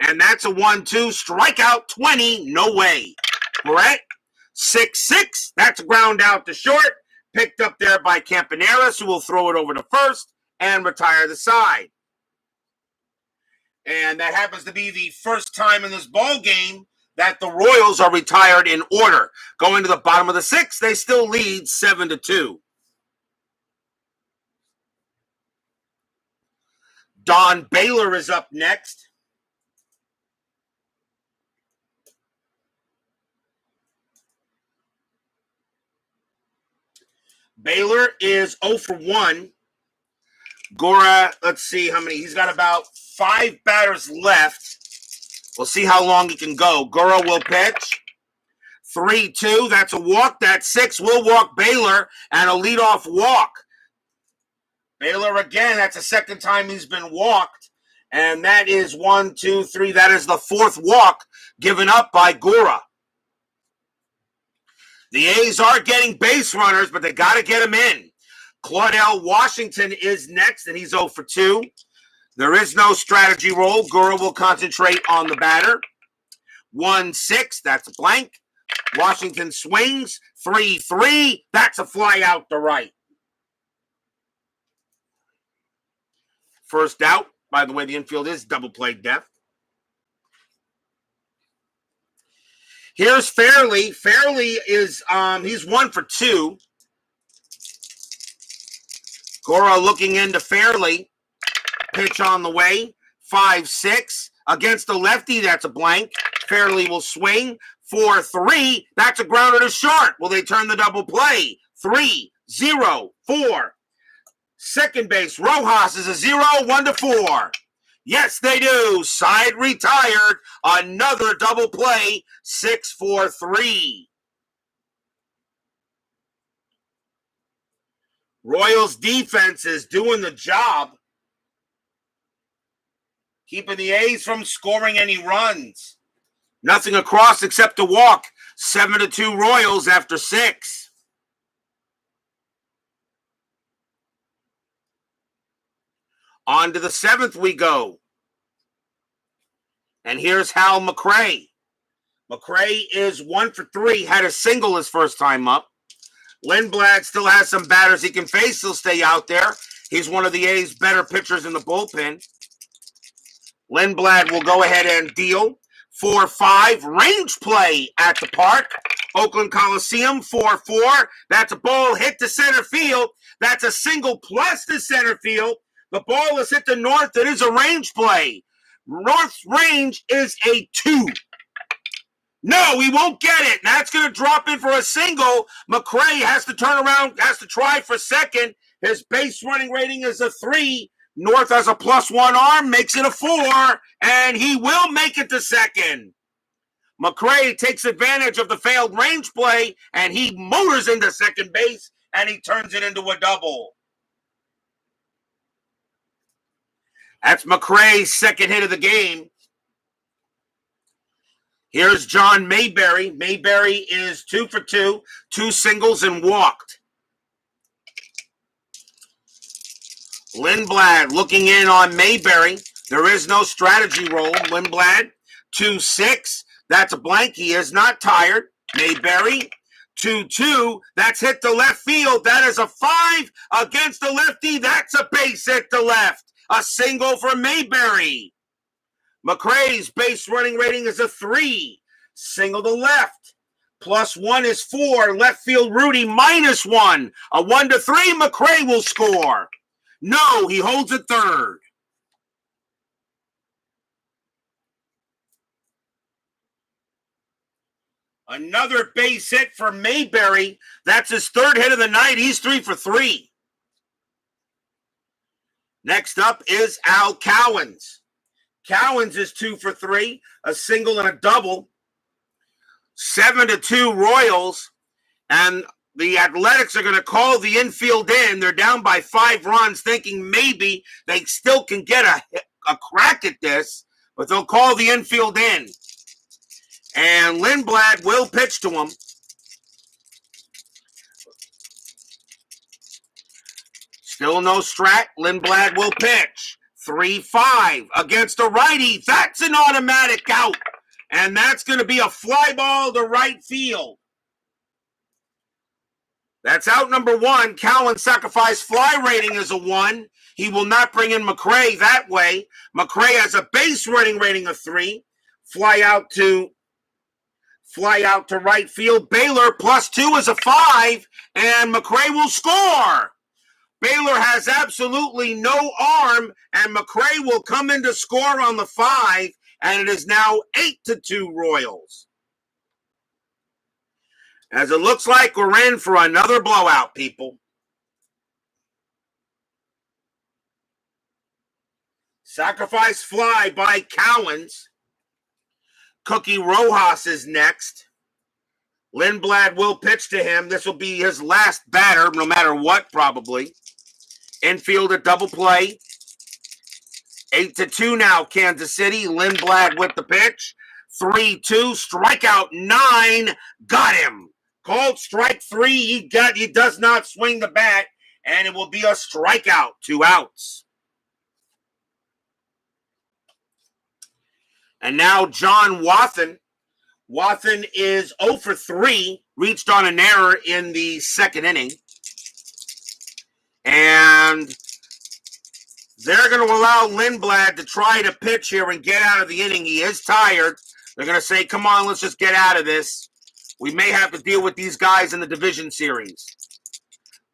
and that's a 1-2. Strikeout 20. No way. Brett, 6-6. That's a ground out to short. Picked up there by Campaneris, who will throw it over to first and retire the side. And that happens to be the first time in this ball game that the Royals are retired in order. Going to the bottom of the sixth, they still lead 7-2. Don Baylor is up next. Baylor is 0 for 1. Gura, let's see how many. He's got about 5 batters left. We'll see how long he can go. Gura will pitch. 3-2. That's a walk. That's 6. Will walk Baylor and a leadoff walk. Baylor again. That's the second time he's been walked. And that is 1, 2, 3. That is the 4th walk given up by Gura. The A's are getting base runners, but they got to get them in. Claudell Washington is next, and he's 0 for 2. There is no strategy roll. Gura will concentrate on the batter. 1-6, that's a blank. Washington swings. 3-3, that's a fly out to right. First out. By the way, the infield is double play depth. Here's Fairley. Fairley is, he's 1 for 2. Gura looking into Fairley. Pitch on the way. 5-6. Against the lefty, that's a blank. Fairley will swing. 4-3. That's a grounder to short. Will they turn the double play? 3-0-4. Second base, Rojas is a 0, 1-4. Yes, they do. Side retired. Another double play. 6-4-3. Royals defense is doing the job, keeping the A's from scoring any runs. Nothing across except a walk. 7-2 Royals after 6. On to the 7th we go. And here's Hal McRae. McRae is 1 for 3. Had a single his first time up. Lindblad still has some batters he can face. He'll stay out there. He's one of the A's better pitchers in the bullpen. Lindblad will go ahead and deal. 4-5. Range play at the park. Oakland Coliseum, 4-4. That's a ball hit to center field. That's a single plus to center field. The ball is hit to north. It is a range play. North's range is a 2. No, he won't get it. That's going to drop in for a single. McRae has to turn around, has to try for second. His base running rating is a 3. North has a +1 arm, makes it a 4, and he will make it to second. McRae takes advantage of the failed range play, and he motors into second base, and he turns it into a double. That's McRae's second hit of the game. Here's John Mayberry. Mayberry is 2 for 2, 2 singles and walked. Lindblad looking in on Mayberry. There is no strategy roll. Lindblad, 2-6. That's a blank. He is not tired. Mayberry, 2-2. That's hit to left field. That is a 5 against the lefty. That's a base hit to left. A single for Mayberry. McRae's base running rating is a 3. Single to left. +1 is 4. Left field Rudy -1. A 1-3. McRae will score. No, he holds it third. Another base hit for Mayberry. That's his third hit of the night. He's 3 for 3. Next up is Al Cowens. Cowens is 2 for 3, a single and a double. 7-2 Royals, and the Athletics are going to call the infield in. They're down by 5 runs, thinking maybe they still can get a crack at this, but they'll call the infield in. And Lindblad will pitch to him. Still no strat. Lindblad will pitch. 3-5 against a righty. That's an automatic out. And that's going to be a fly ball to right field. That's out number one. Cowan's sacrifice fly rating is a 1. He will not bring in McRae that way. McRae has a base rating of 3. Fly out to right field. Baylor +2 is a 5, and McRae will score. Baylor has absolutely no arm, and McRae will come in to score on the 5, and it is now 8-2 Royals. As it looks like we're in for another blowout, people. Sacrifice fly by Cowens. Cookie Rojas is next. Lindblad will pitch to him. This will be his last batter, no matter what, probably. Infield at double play. 8-2 now, Kansas City. Lindblad with the pitch. 3-2, strikeout 9. Got him. Called strike 3. He does not swing the bat, and it will be a strikeout. 2 outs. And now John Wathan. Wathan is 0 for 3, reached on an error in the second inning. And they're going to allow Lindblad to try to pitch here and get out of the inning. He is tired. They're going to say, come on, let's just get out of this. We may have to deal with these guys in the division series.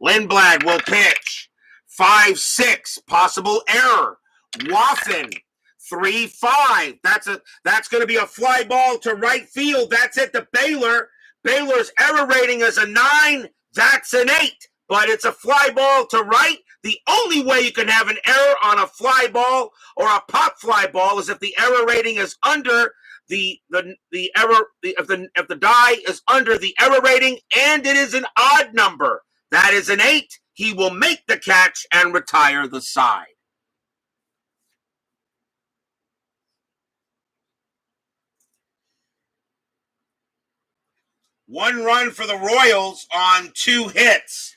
Lindblad will pitch. 5-6, possible error. Wathan, 3-5. That's going to be a fly ball to right field. That's it to Baylor. Baylor's error rating is a 9. That's an 8. But it's a fly ball to right. The only way you can have an error on a fly ball or a pop fly ball is if the error rating is under the error. If the die is under the error rating and it is an odd number, that is an 8. He will make the catch and retire the side. One run for the Royals on 2 hits.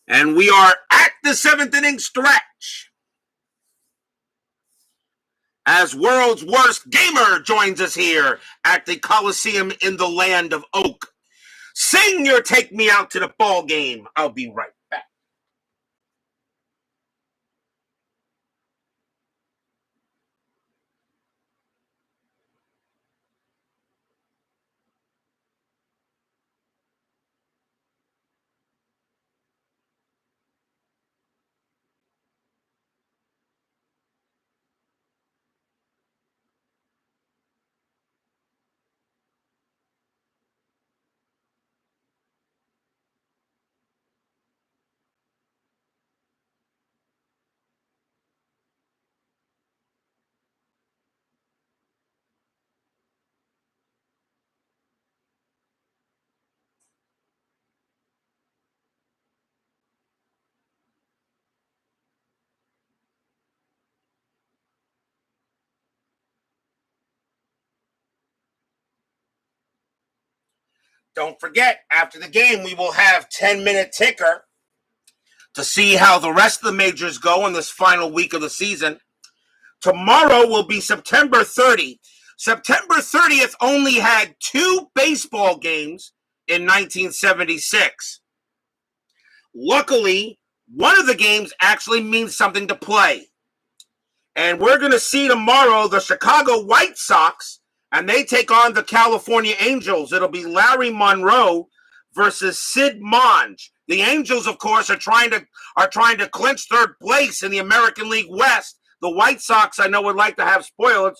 And we are at the 7th inning stretch. As world's worst gamer joins us here at the Coliseum in the land of Oak. Sing your Take Me Out to the Ball Game. I'll be right back. Don't forget, after the game, we will have 10-minute ticker to see how the rest of the majors go in this final week of the season. Tomorrow will be September 30. September 30th only had 2 baseball games in 1976. Luckily, one of the games actually means something to play. And we're going to see tomorrow the Chicago White Sox, and they take on the California Angels. It'll be Larry Monroe versus Sid Monge. The Angels, of course, are trying to clinch 3rd place in the American League West. The White Sox, I know, would like to spoil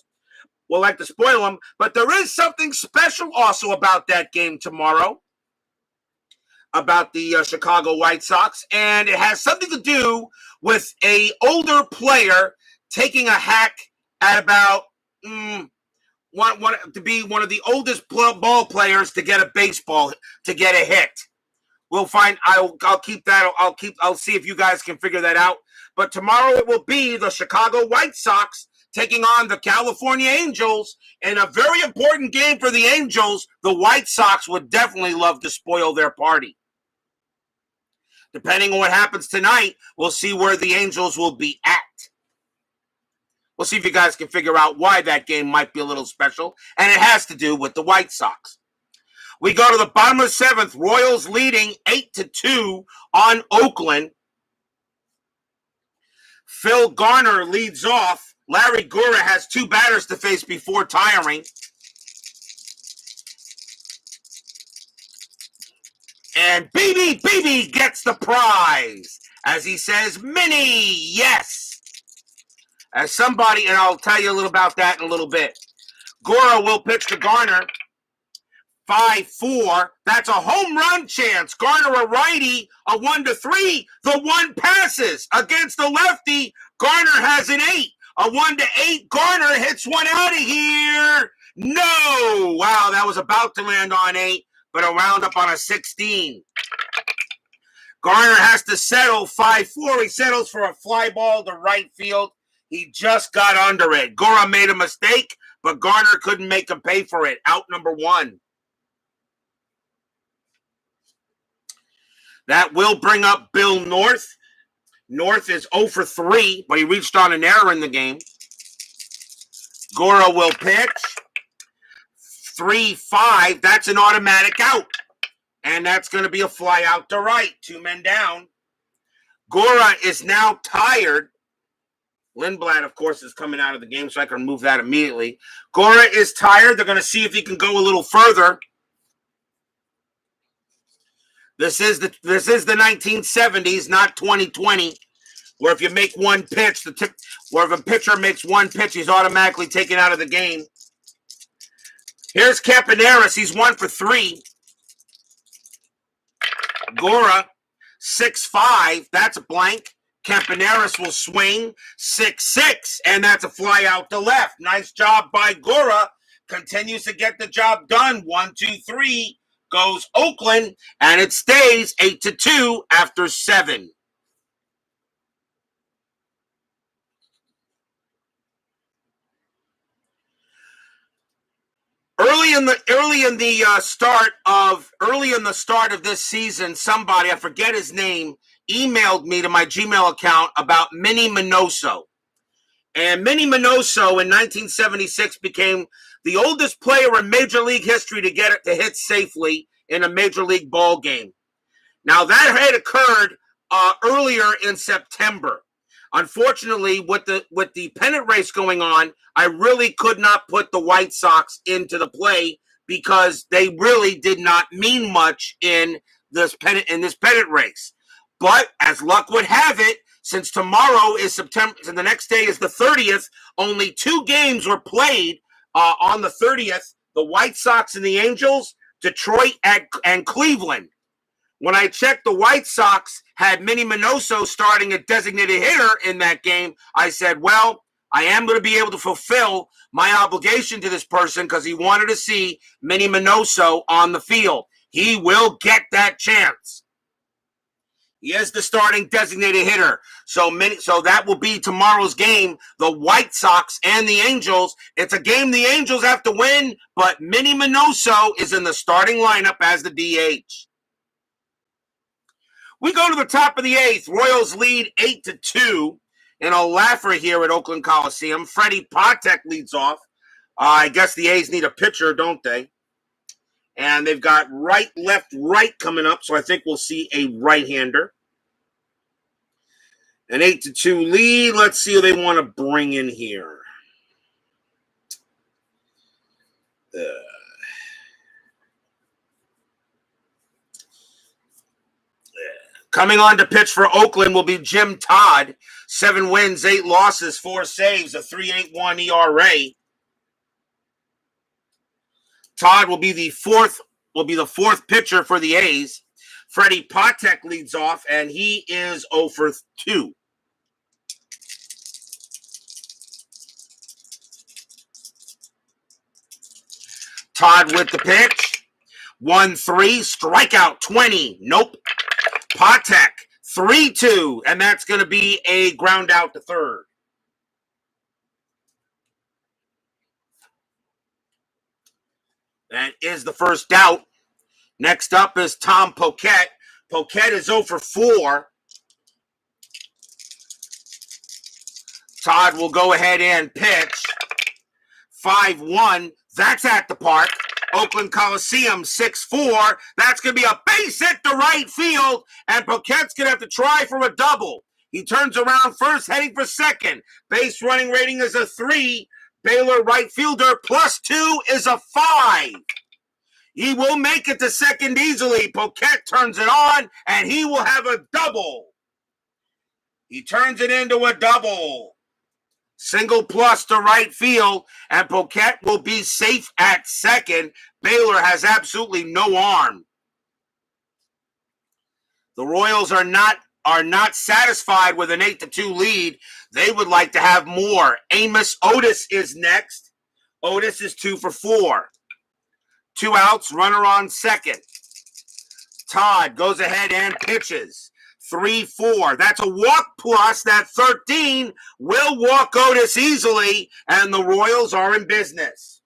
them, but there is something special also about that game tomorrow, about the Chicago White Sox, and it has something to do with an older player taking a hack at about to be one of the oldest ball players to get a hit. We'll find. I'll keep that. I'll see if you guys can figure that out. But tomorrow it will be the Chicago White Sox taking on the California Angels in a very important game for the Angels. The White Sox would definitely love to spoil their party. Depending on what happens tonight, we'll see where the Angels will be at. We'll see if you guys can figure out why that game might be a little special, and it has to do with the White Sox. We go to the bottom of the seventh. Royals leading 8-2 on Oakland. Phil Garner leads off. Larry Gura has two batters to face before tiring. And Baby gets the prize. As he says, Mini, yes. As somebody, and I'll tell you a little about that in a little bit. Gura will pitch to Garner. 5-4. That's a home run chance. Garner a righty, a 1-3. The one passes against the lefty. Garner has an 8. A 1-8. Garner hits one out of here. No. Wow, that was about to land on 8, but a round up on a 16. Garner has to settle 5-4. He settles for a fly ball to right field. He just got under it. Gura made a mistake, but Garner couldn't make him pay for it. Out number 1. That will bring up Bill North. North is 0 for 3, but he reached on an error in the game. Gura will pitch. 3-5. That's an automatic out. And that's going to be a fly out to right. 2 men down. Gura is now tired. Lindblad, of course, is coming out of the game, so I can remove that immediately. Gura is tired. They're going to see if he can go a little further. This is the 1970s, not 2020, where if you make one pitch, where if a pitcher makes one pitch, he's automatically taken out of the game. Here's Campaneris. He's 1 for 3. Gura, 6-5. That's a blank. Campaneris will swing 6-6, and that's a fly out to left. Nice job by Gura. Continues to get the job done. 1-2-3 goes Oakland, and it stays 8-2 after 7. Early in the start of this season, somebody, I forget his name, emailed me to my Gmail account about Minnie Minoso. And Minnie Minoso in 1976 became the oldest player in Major League history to get it to hit safely in a Major League ball game. Now, that had occurred earlier in September. Unfortunately, with the pennant race going on, I really could not put the White Sox into the play because they really did not mean much in this pennant race. But as luck would have it, since tomorrow is September, and the next day is the 30th, only 2 games were played on the 30th. The White Sox and the Angels, Detroit and Cleveland. When I checked, the White Sox had Minnie Minoso starting a designated hitter in that game. I said, well, I am going to be able to fulfill my obligation to this person because he wanted to see Minnie Minoso on the field. He will get that chance. He is the starting designated hitter. So that will be tomorrow's game, the White Sox and the Angels. It's a game the Angels have to win, but Minnie Minoso is in the starting lineup as the DH. We go to the top of the 8th. Royals lead 8-2 in a laugher here at Oakland Coliseum. Freddie Patek leads off. I guess the A's need a pitcher, don't they? And they've got right, left, right coming up, so I think we'll see a right-hander. An 8-2 lead. Let's see who they want to bring in here. Coming on to pitch for Oakland will be Jim Todd. 7 wins, 8 losses, 4 saves, a 3.81 ERA. Todd will be the fourth pitcher for the A's. Freddie Patek leads off, and he is 0 for 2. Todd with the pitch. 1-3, strikeout 20. Nope. Patek, 3-2, and that's going to be a ground out to third. That is the first out. Next up is Tom Poquette. Poquette is 0 for 4. Todd will go ahead and pitch. 5-1. That's at the park. Oakland Coliseum, 6-4. That's going to be a base hit to right field, and Paquette's going to have to try for a double. He turns around first, heading for second. Base running rating is a 3. Baylor right fielder +2 is a 5. He will make it to second easily. Paquette turns it on, and he will have a double. He turns it into a double. Single plus to right field, and Paquette will be safe at second. Baylor has absolutely no arm. The Royals are not satisfied with an 8-2 lead. They would like to have more. Amos Otis is next. Otis is 2 for 4. 2 outs, runner on second. Todd goes ahead and pitches. 3-4. That's a walk plus. That 13 will walk Otis easily, and the Royals are in business.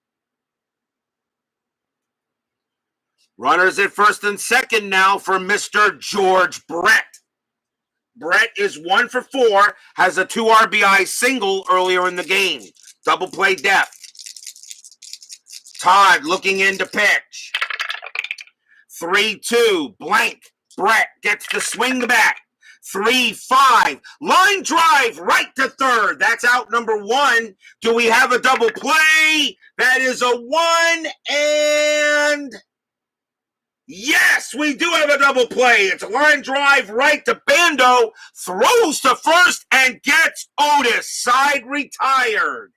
Runners at first and second now for Mr. George Brett. Brett is 1 for 4, has a 2 RBI single earlier in the game. Double play depth. Todd looking in to pitch. 3-2, blank. Brett gets to swing the bat. 3-5, line drive right to third. That's out number 1. Do we have a double play? That is a 1, and yes, we do have a double play. It's a line drive right to Bando, throws to first, and gets Otis. Side retired.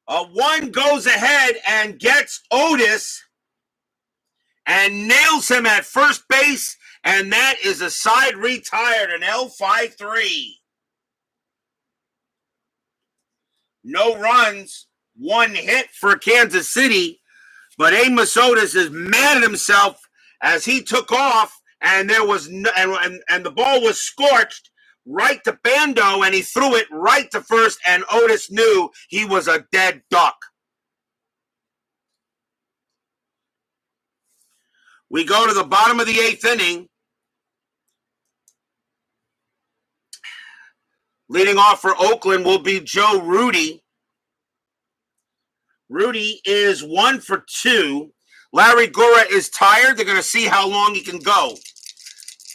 A 1 goes ahead and gets Otis and nails him at first base, and that is a side retired, an L5-3. No runs, 1 hit for Kansas City, but Amos Otis is mad at himself as he took off, and there was and the ball was scorched right to Bando, and he threw it right to first, and Otis knew he was a dead duck. We go to the bottom of the 8th inning. Leading off for Oakland will be Joe Rudy. Rudy is 1 for 2. Larry Gura is tired. They're going to see how long he can go.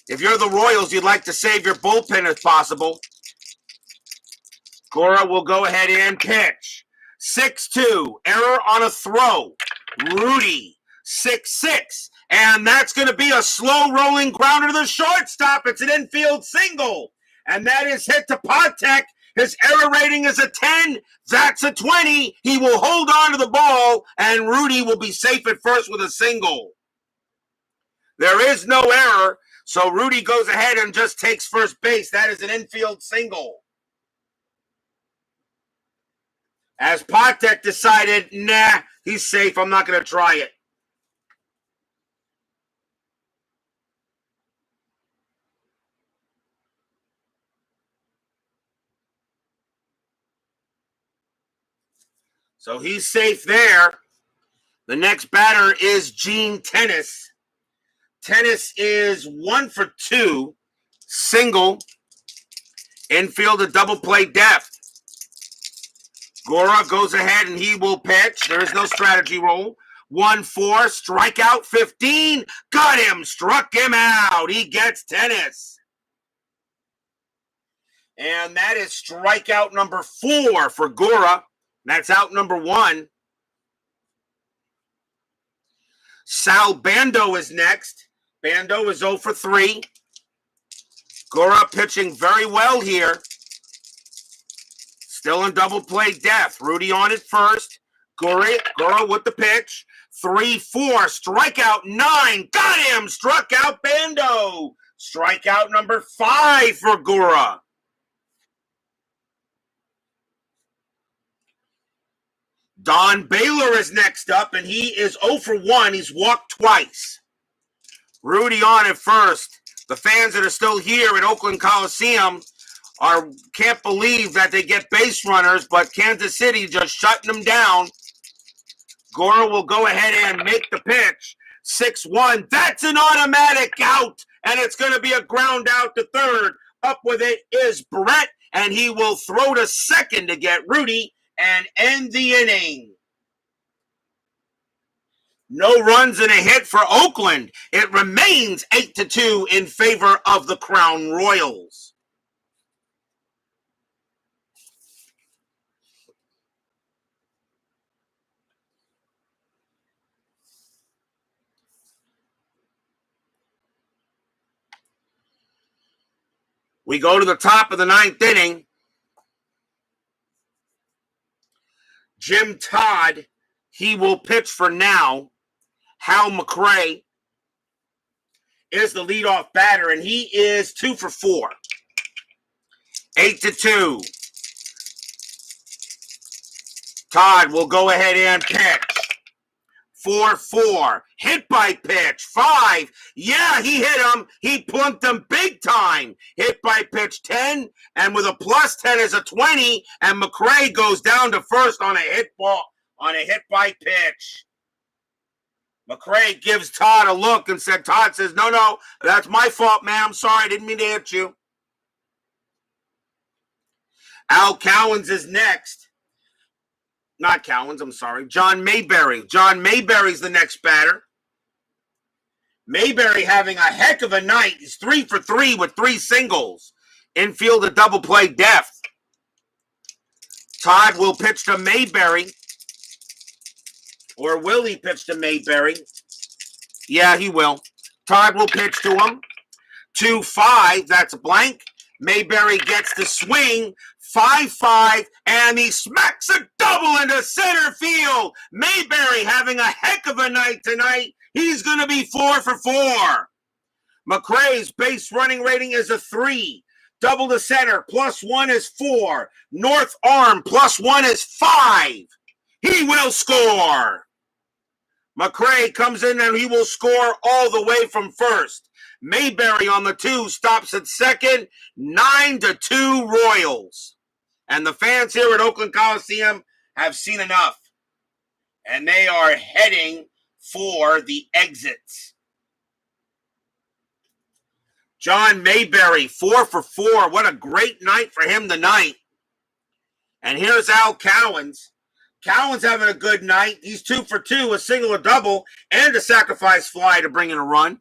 If you're the Royals, you'd like to save your bullpen if possible. Gura will go ahead and pitch. 6-2, error on a throw. Rudy, 6-6. And that's going to be a slow rolling grounder to the shortstop. It's an infield single. And that is hit to Patek. His error rating is a 10. That's a 20. He will hold on to the ball, and Rudy will be safe at first with a single. There is no error, so Rudy goes ahead and just takes first base. That is an infield single. As Patek decided, nah, he's safe. I'm not going to try it. So he's safe there. The next batter is Gene Tennis. Tennis is 1 for 2. Single. Infield a double play depth. Gura goes ahead and he will pitch. There is no strategy roll. 1-4. Strikeout 15. Got him. Struck him out. He gets Tennis. And that is strikeout number 4 for Gura. That's out number 1. Sal Bando is next. Bando is 0 for 3. Gura pitching very well here. Still in double play depth. Rudy on it first. Gura with the pitch. 3-4. Strikeout 9. Got him. Struck out Bando. Strikeout number 5 for Gura. Don Baylor is next up, and he is 0 for 1. He's walked twice. Rudy on at first. The fans that are still here at Oakland Coliseum can't believe that they get base runners, but Kansas City just shutting them down. Gura will go ahead and make the pitch. 6-1. That's an automatic out, and it's going to be a ground out to third. Up with it is Brett, and he will throw to second to get Rudy. and end the inning. No runs and a hit for Oakland. It remains 8-2 in favor of the Crown Royals. We go to the top of the ninth inning. Jim Todd, he will pitch for now. Hal McRae is the leadoff batter, and he is 2 for 4. 8-2. Todd will go ahead and pitch. 4-4. Hit by pitch. 5. Yeah, he hit him. He plunked him big time. Hit by pitch 10, and with a plus 10 is a 20, and McRae goes down to first on a hit by pitch. McRae gives Todd a look and said, Todd says, no, that's my fault, man. I'm sorry. I didn't mean to hit you. Al Cowens is next. Not Cowens, I'm sorry. John Mayberry. John Mayberry's the next batter. Mayberry having a heck of a night. He's 3 for 3 with 3 singles. Infield a double play depth. Todd will pitch to Mayberry. Or will he pitch to Mayberry? Yeah, he will. Todd will pitch to him. 2-5, that's a blank. Mayberry gets the swing. 5-5, and he smacks a double into center field. Mayberry having a heck of a night tonight. He's going to be 4 for 4. McRae's base running rating is a 3. Double to center, +1 is 4. North arm, +1 is 5. He will score. McRae comes in and he will score all the way from first. Mayberry on the 2 stops at second. 9-2 Royals. And the fans here at Oakland Coliseum have seen enough. And they are heading for the exits. John Mayberry, 4 for 4. What a great night for him tonight. And here's Al Cowens. Cowens having a good night. He's 2 for 2, a single, a double, and a sacrifice fly to bring in a run.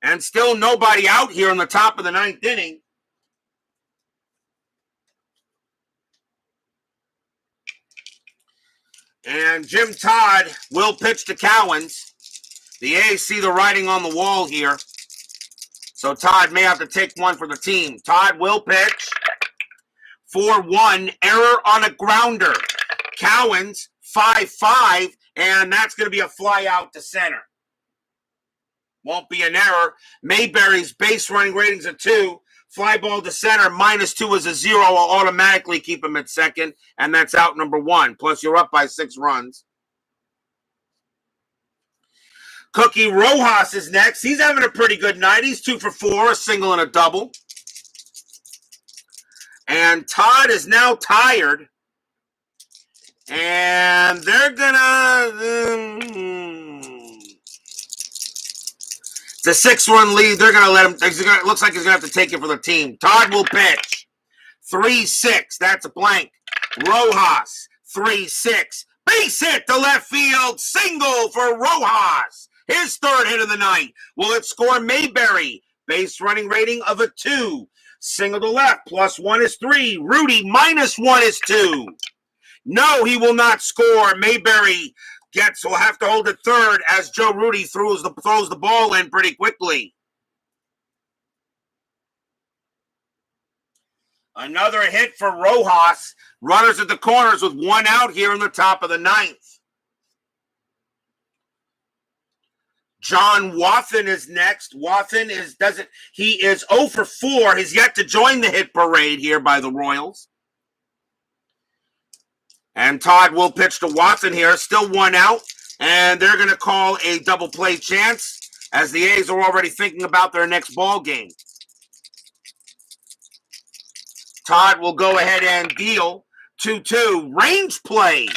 And still nobody out here in the top of the ninth inning. And Jim Todd will pitch to Cowens. The A's see the writing on the wall here. So Todd may have to take one for the team. Todd will pitch. 4-1, error on a grounder. Cowens, 5-5, and that's going to be a fly out to center. Won't be an error. Mayberry's base running rating's a 2. Fly ball to center, -2 is a 0. I'll automatically keep him at second, and that's out number 1. Plus, you're up by 6 runs. Cookie Rojas is next. He's having a pretty good night. He's 2 for 4, a single and a double. And Todd is now tired. And they're gonna... It's a 6-run lead. They're going to let him. It looks like he's going to have to take it for the team. Todd will pitch. 3-6. That's a blank. Rojas. 3-6. Base hit to left field. Single for Rojas. His 3rd hit of the night. Will it score Mayberry? Base running rating of a 2. Single to left. +1 is 3. Rudy, -1 is 2. No, he will not score. Mayberry will have to hold it 3rd as Joe Rudy throws the ball in pretty quickly. Another hit for Rojas. Runners at the corners with 1 out here in the top of the 9th. John Wathan is next. Wathan is 0 for 4. He's yet to join the hit parade here by the Royals. And Todd will pitch to Watson here. Still 1 out. And they're going to call a double play chance as the A's are already thinking about their next ball game. Todd will go ahead and deal 2-2. Range play.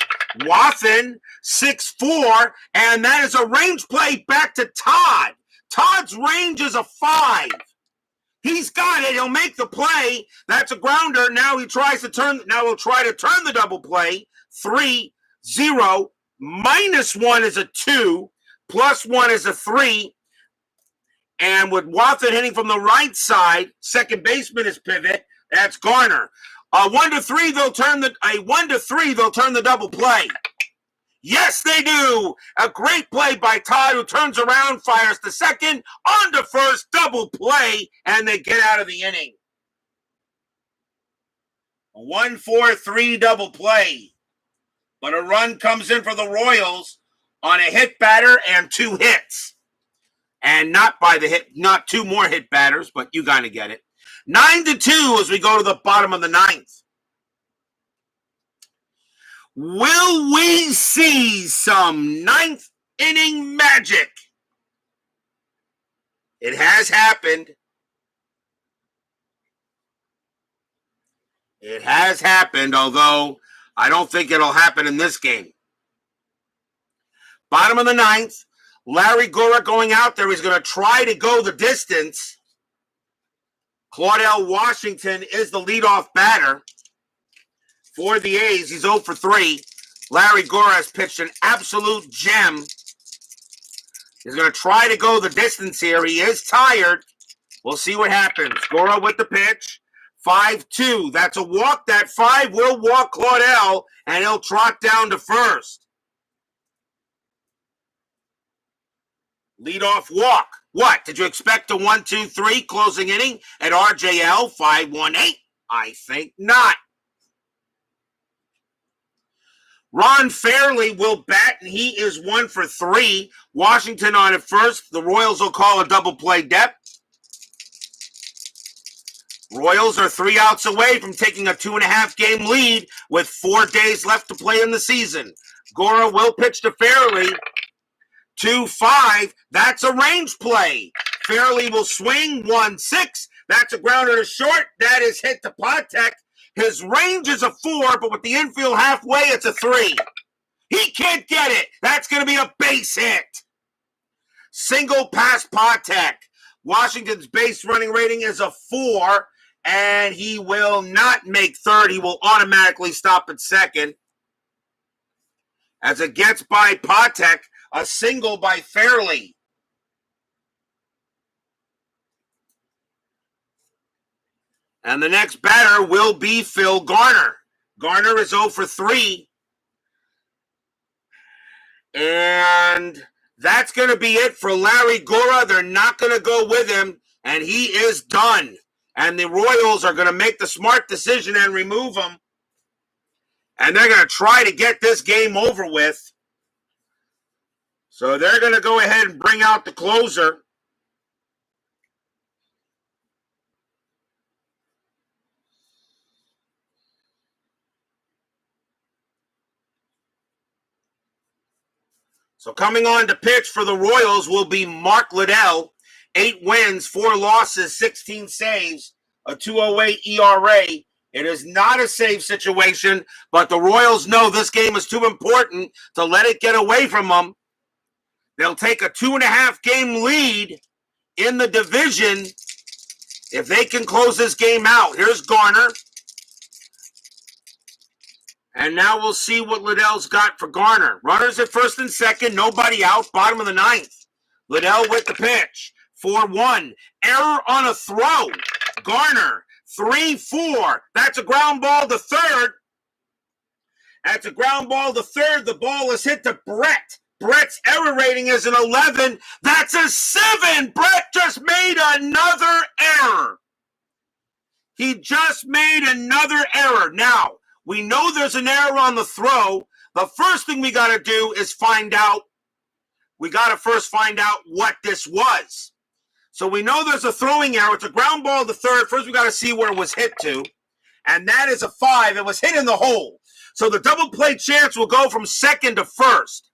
Watson, 6-4. And that is a range play back to Todd. Todd's range is a 5. He's got it. He'll make the play. That's a grounder. Now he tries to turn. Now he'll try to turn the double play. 3-0. -1 is a 2. +1 is a 3. And with Watson hitting from the right side, second baseman is pivot. That's Garner. 1-3. They'll turn the 1-3. They'll turn the double play. Yes, they do. A great play by Todd, who turns around, fires to second, on to first, double play, and they get out of the inning. A 1-4-3 double play. But a run comes in for the Royals on a hit batter and 2 hits. And not by the hit, not 2 more hit batters, but you kind of get it. 9-2 as we go to the bottom of the 9th. Will we see some 9th inning magic? It has happened. It has happened, although I don't think it'll happen in this game. Bottom of the 9th, Larry Gura going out there. He's going to try to go the distance. Claudell Washington is the leadoff batter for the A's. He's 0 for 3. Larry Gura has pitched an absolute gem. He's going to try to go the distance here. He is tired. We'll see what happens. Gura with the pitch. 5-2. That's a walk. That 5 will walk Claudell, and he'll trot down to first. Leadoff walk. What? Did you expect a 1-2-3 closing inning at RJL 5-1-8? I think not. Ron Fairley will bat, and he is 1 for 3. Washington on at first. The Royals will call a double play depth. Royals are 3 outs away from taking a 2.5 game lead with 4 days left to play in the season. Gura will pitch to Fairley. 2-5. That's a range play. Fairley will swing. 1-6. That's a grounder to short. That is hit to Patek. His range is a 4, but with the infield halfway, it's a 3. He can't get it. That's going to be a base hit. Single past Patek. Washington's base running rating is a 4, and he will not make third. He will automatically stop at second. As it gets by Patek, a single by Fairley. And the next batter will be Phil Garner. Garner is 0 for 3. And that's going to be it for Larry Gura. They're not going to go with him, and he is done. And the Royals are going to make the smart decision and remove him. And they're going to try to get this game over with. So they're going to go ahead and bring out the closer. So coming on to pitch for the Royals will be Mark Liddell. 8 wins, 4 losses, 16 saves, a 2.08 ERA. It is not a save situation, but the Royals know this game is too important to let it get away from them. They'll take a 2.5 game lead in the division if they can close this game out. Here's Garner. And now we'll see what Liddell's got for Garner. Runners at first and second, nobody out, bottom of the 9th. Liddell with the pitch. 4-1. Error on a throw. Garner. 3-4. That's a ground ball to third. That's a ground ball to third. The ball is hit to Brett. Brett's error rating is an 11. That's a 7. Brett just made another error. He just made another error. Now, we know there's an error on the throw. The first thing we got to do is find out. We got to first find out what this was. So we know there's a throwing error. It's a ground ball to third. First, we got to see where it was hit to. And that is a 5. It was hit in the hole. So the double play chance will go from second to first.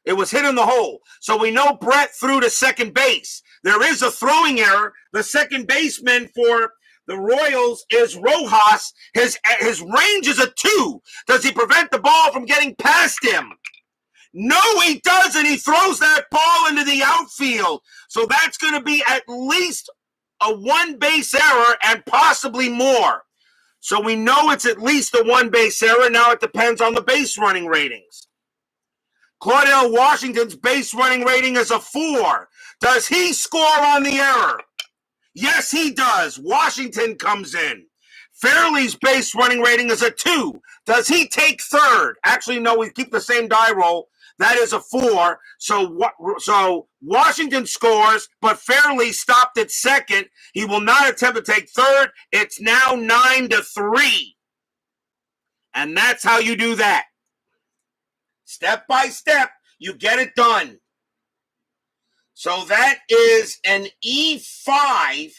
It was hit in the hole. So we know Brett threw to second base. There is a throwing error. The second baseman for the Royals is Rojas. His range is a 2. Does he prevent the ball from getting past him? No, he doesn't. He throws that ball into the outfield. So that's going to be at least a one-base error and possibly more. So we know it's at least a one-base error. Now it depends on the base running ratings. Claudell Washington's base running rating is a 4. Does he score on the error? Yes, he does. Washington comes in. Fairley's base running rating is a 2. Does he take third? Actually, no, we keep the same die roll. That is a 4. So Washington scores, but Fairley stopped at second. He will not attempt to take third. It's now 9-3. And that's how you do that. Step by step, you get it done. So that is an E5,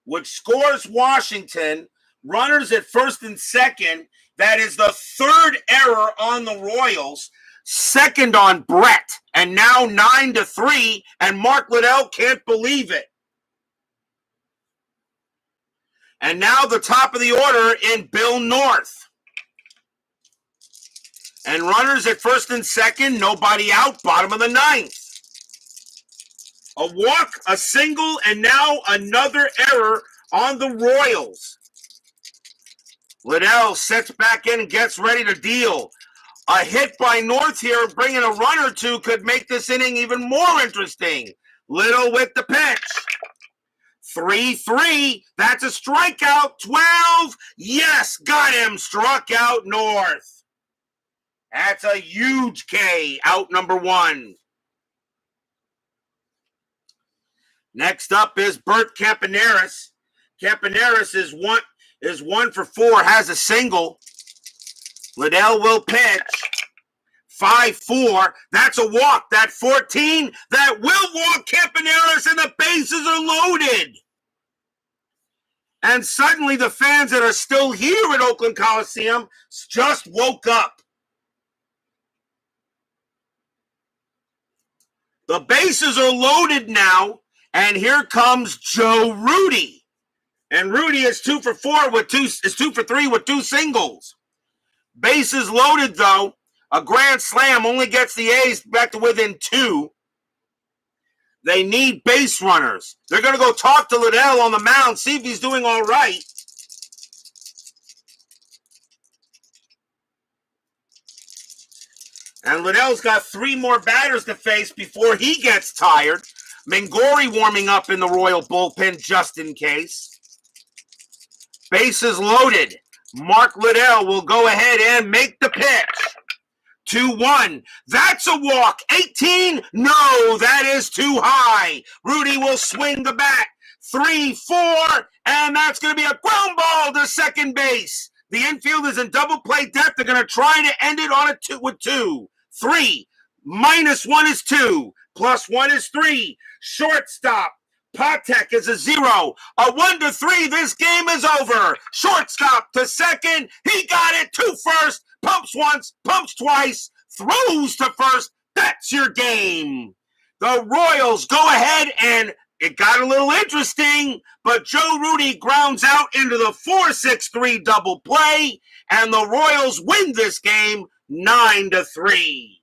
which scores Washington. Runners at first and second. That is the third error on the Royals. Second on Brett. And now 9-3. And Mark Liddell can't believe it. And now the top of the order in Bill North. And runners at first and second. Nobody out. Bottom of the ninth. A walk, a single, and now another error on the Royals. Liddell sets back in and gets ready to deal. A hit by North here, bringing a run or two, could make this inning even more interesting. Little with the pitch. 3-3. That's a strikeout. 12. Yes, got him. Struck out North. That's a huge K. Out number 1. Next up is Bert Campaneris. Campaneris is 1 for 4, has a single. Liddell will pitch. 5-4. That's a walk. That 14, that will walk Campaneris, and the bases are loaded. And suddenly the fans that are still here at Oakland Coliseum just woke up. The bases are loaded now. And here comes Joe Rudy. And Rudy is 2 for 4 with 2 for 3 with 2 singles. Bases loaded though. A grand slam only gets the A's back to within 2. They need base runners. They're going to go talk to Liddell on the mound, see if he's doing all right. And Liddell's got 3 more batters to face before he gets tired. Mangori warming up in the Royal bullpen just in case. Bases loaded. Mark Liddell will go ahead and make the pitch. 2-1. That's a walk. 18. No, that is too high. Rudy will swing the bat. 3-4. And that's going to be a ground ball to second base. The infield is in double play depth. They're going to try to end it on a 2 with 2. 3. -1 is 2. +1 is 3. Shortstop. Patek is a 0. A 1-3. This game is over. Shortstop to second. He got it to first. Pumps once, pumps twice, throws to first. That's your game. The Royals go ahead, and it got a little interesting, but Joe Rudy grounds out into the 4-6-3 double play, and the Royals win this game 9-3.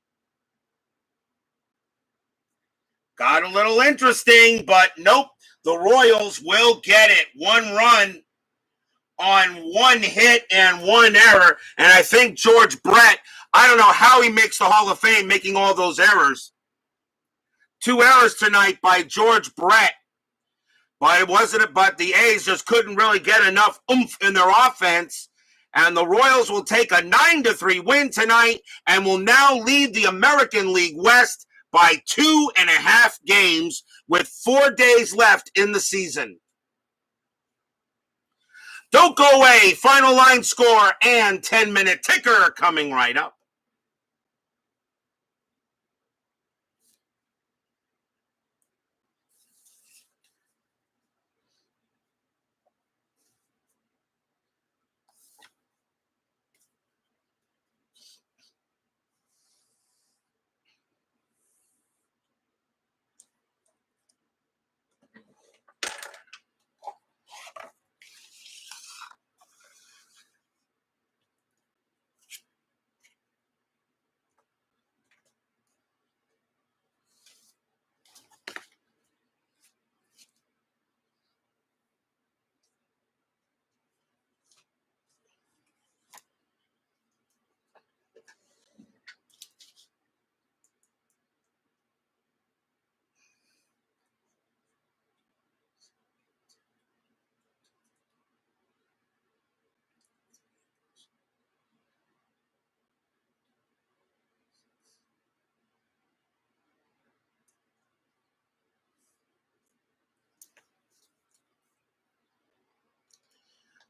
Got a little interesting, but nope. The Royals will get it. 1 run on 1 hit and 1 error. And I think George Brett, I don't know how he makes the Hall of Fame making all those errors. 2 errors tonight by George Brett. But the A's just couldn't really get enough oomph in their offense. And the Royals will take a 9-3 win tonight and will now lead the American League West by 2.5 games with 4 days left in the season. Don't go away. Final line score and 10-minute ticker coming right up.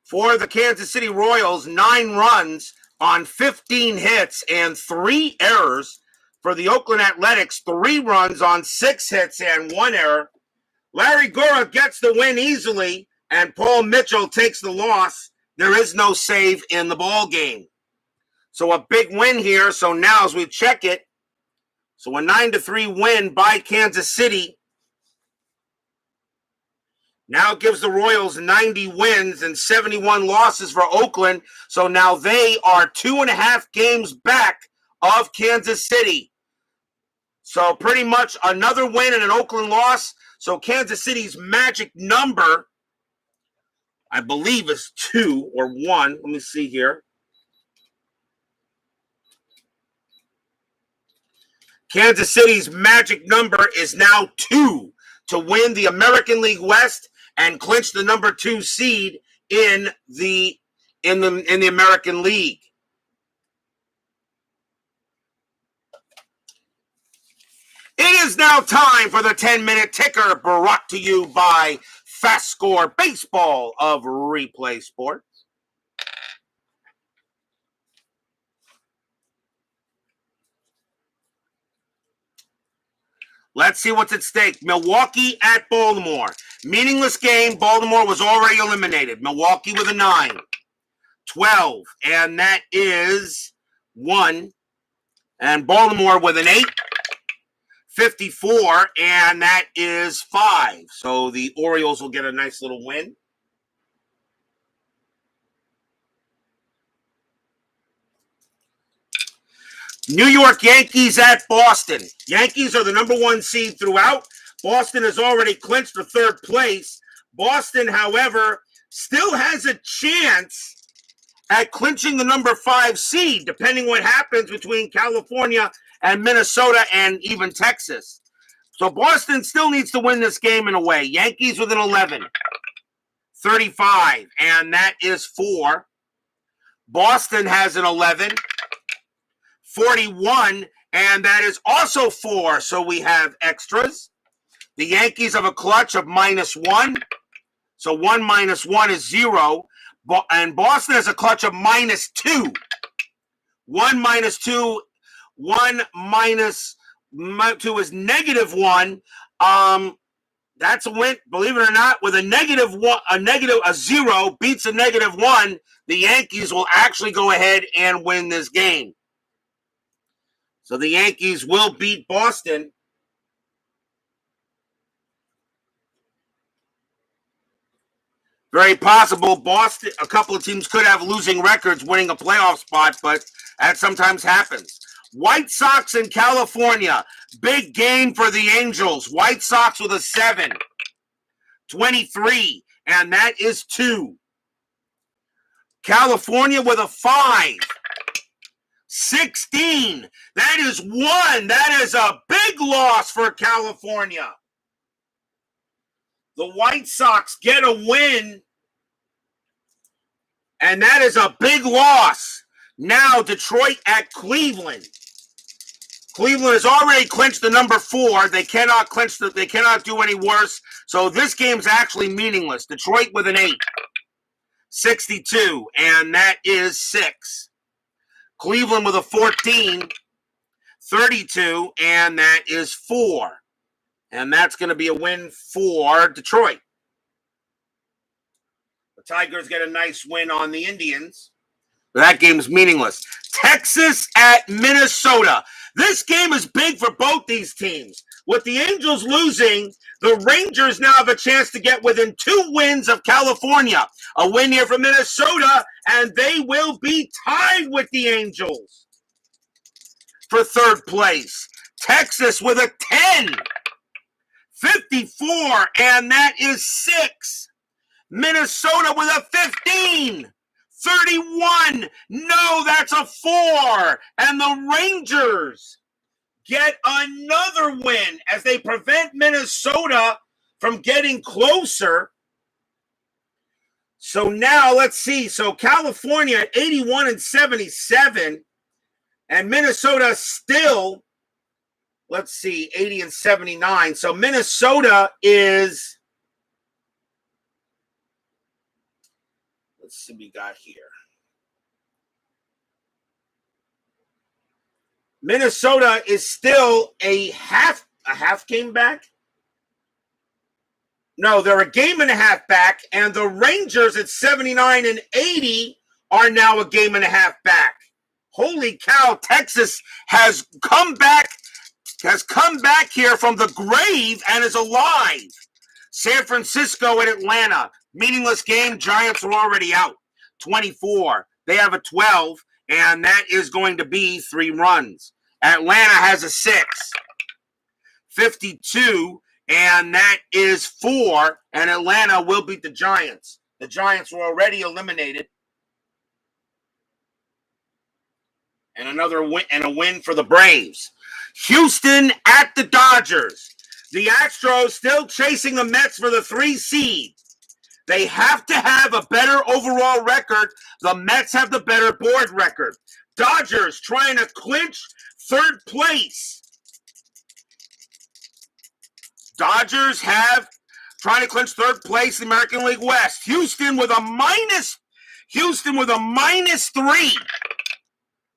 For the Kansas City Royals, 9 runs on 15 hits and 3 errors. For the Oakland Athletics, 3 runs on 6 hits and 1 error. Larry Gura gets the win easily, and Paul Mitchell takes the loss. There is no save in the ball game. So a big win here. So now as we check it, so a 9-3 win by Kansas City now gives the Royals 90 wins and 71 losses for Oakland. So now they are 2.5 games back of Kansas City. So pretty much another win and an Oakland loss. So Kansas City's magic number, I believe, is 2 or 1. Let me see here. Kansas City's magic number is now 2 to win the American League West and clinch the number 2 seed in the American League. It is now time for the 10-minute ticker, brought to you by FastScore Baseball of Replay Sports. Let's see what's at stake. Milwaukee at Baltimore. Meaningless game. Baltimore was already eliminated. Milwaukee with a 9. 12. And that is 1. And Baltimore with an 8. 54. And that is 5. So the Orioles will get a nice little win. New York Yankees at Boston. Yankees are the number 1 seed throughout. Boston has already clinched for 3rd place. Boston, however, still has a chance at clinching the number 5 seed, depending what happens between California and Minnesota and even Texas. So Boston still needs to win this game in a way. Yankees with an 11. 35, and that is 4. Boston has an 11. 41, and that is also 4. So we have extras. The Yankees have a clutch of -1. So 1 minus 1 is 0. And Boston has a clutch of -2. 1 minus 2. 1 minus 2 is -1. That's a win, believe it or not, with a a 0 beats a -1. The Yankees will actually go ahead and win this game. So the Yankees will beat Boston. Very possible. Boston, a couple of teams could have losing records winning a playoff spot, but that sometimes happens. White Sox in California. Big game for the Angels. White Sox with a 7. 23, and that is 2. California with a 5. 16. That is 1. That is a big loss for California. The White Sox get a win, and that is a big loss. Now Detroit at Cleveland. Cleveland has already clinched the number 4. They cannot they cannot do any worse. So this game's actually meaningless. Detroit with an 8. 62, and that is 6. Cleveland with a 14, 32, and that is 4. And that's going to be a win for Detroit. The Tigers get a nice win on the Indians. That game's meaningless. Texas at Minnesota. This game is big for both these teams. With the Angels losing, the Rangers now have a chance to get within 2 wins of California. A win here for Minnesota, and they will be tied with the Angels for 3rd place. Texas with a 10. 54, and that is 6. Minnesota with a 15. 31. No, that's a 4. And the Rangers get another win as they prevent Minnesota from getting closer. So now let's see. So California at 81 and 77, and Minnesota still, let's see, 80 and 79. So Minnesota is, Let's see what we got here. Minnesota is still a half game back. No, they're a game and a half back, and the Rangers at 79 and 80 are now a game and a half back. Holy cow, Texas has come back here from the grave and is alive. San Francisco and Atlanta, meaningless game. Giants are already out. 24. They have a 12, and that is going to be 3 runs. Atlanta has a 6. 52, and that is 4, and Atlanta will beat the Giants. The Giants were already eliminated. And another win, and a win for the Braves. Houston at the Dodgers. The Astros still chasing the Mets for the 3 seed. They have to have a better overall record. The Mets have the better board record. Dodgers trying to clinch 3rd place. Dodgers trying to clinch 3rd place in the American League West. Houston with a -3.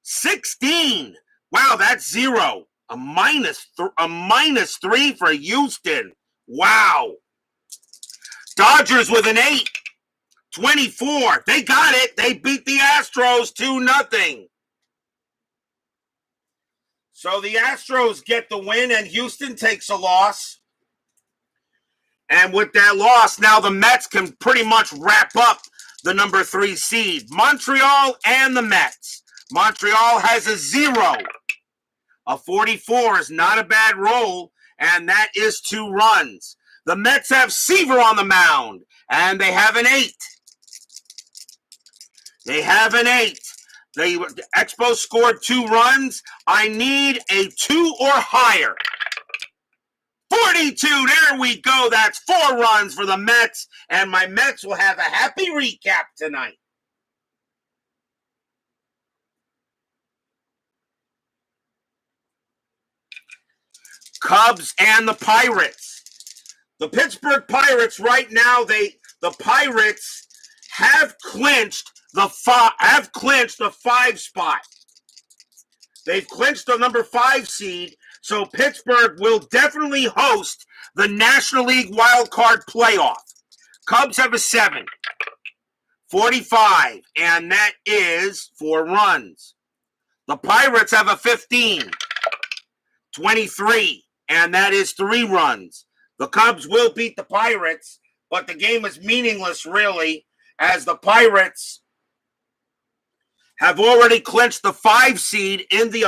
16. Wow, that's 0. A -3 for Houston. Wow. Dodgers with an 8. 24. They got it. They beat the Astros 2-0. So the Astros get the win and Houston takes a loss. And with that loss, now the Mets can pretty much wrap up the number 3 seed. Montreal and the Mets. Montreal has a 0. A 44 is not a bad roll, and that is 2 runs. The Mets have Seaver on the mound, and they have an 8. The Expos scored 2 runs. I need a 2 or higher. 42, there we go. That's 4 runs for the Mets, and my Mets will have a happy recap tonight. Cubs and the Pirates. The Pittsburgh Pirates right now, the Pirates have clinched the 5 spot. They've clinched the number 5 seed, so Pittsburgh will definitely host the National League Wild Card Playoff. Cubs have a 7. 45, and that is 4 runs. The Pirates have a 15. 23, and that is 3 runs. The Cubs will beat the Pirates, but the game is meaningless, really, as the Pirates have already clinched the 5 seed in the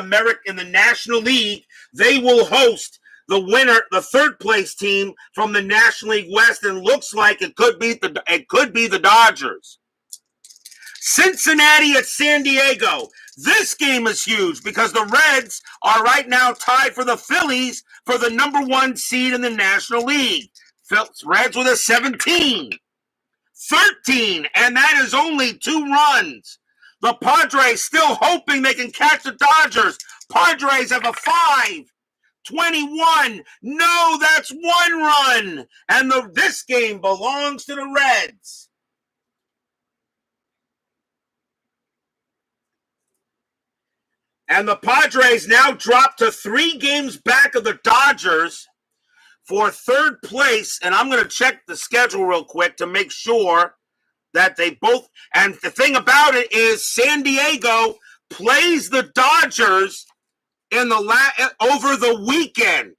National League. They will host the winner, the 3rd place team from the National League West, and looks like it could be the Dodgers. Cincinnati at San Diego. This game is huge because the Reds are right now tied for the Phillies for the number 1 seed in the National League. Reds with a 17. 13, and that is only 2 runs. The Padres still hoping they can catch the Dodgers. Padres have a 5. 21. No, that's 1 run. And this game belongs to the Reds. And the Padres now drop to 3 games back of the Dodgers for 3rd place. And I'm going to check the schedule real quick to make sure that they both. And the thing about it is San Diego plays the Dodgers over the weekend.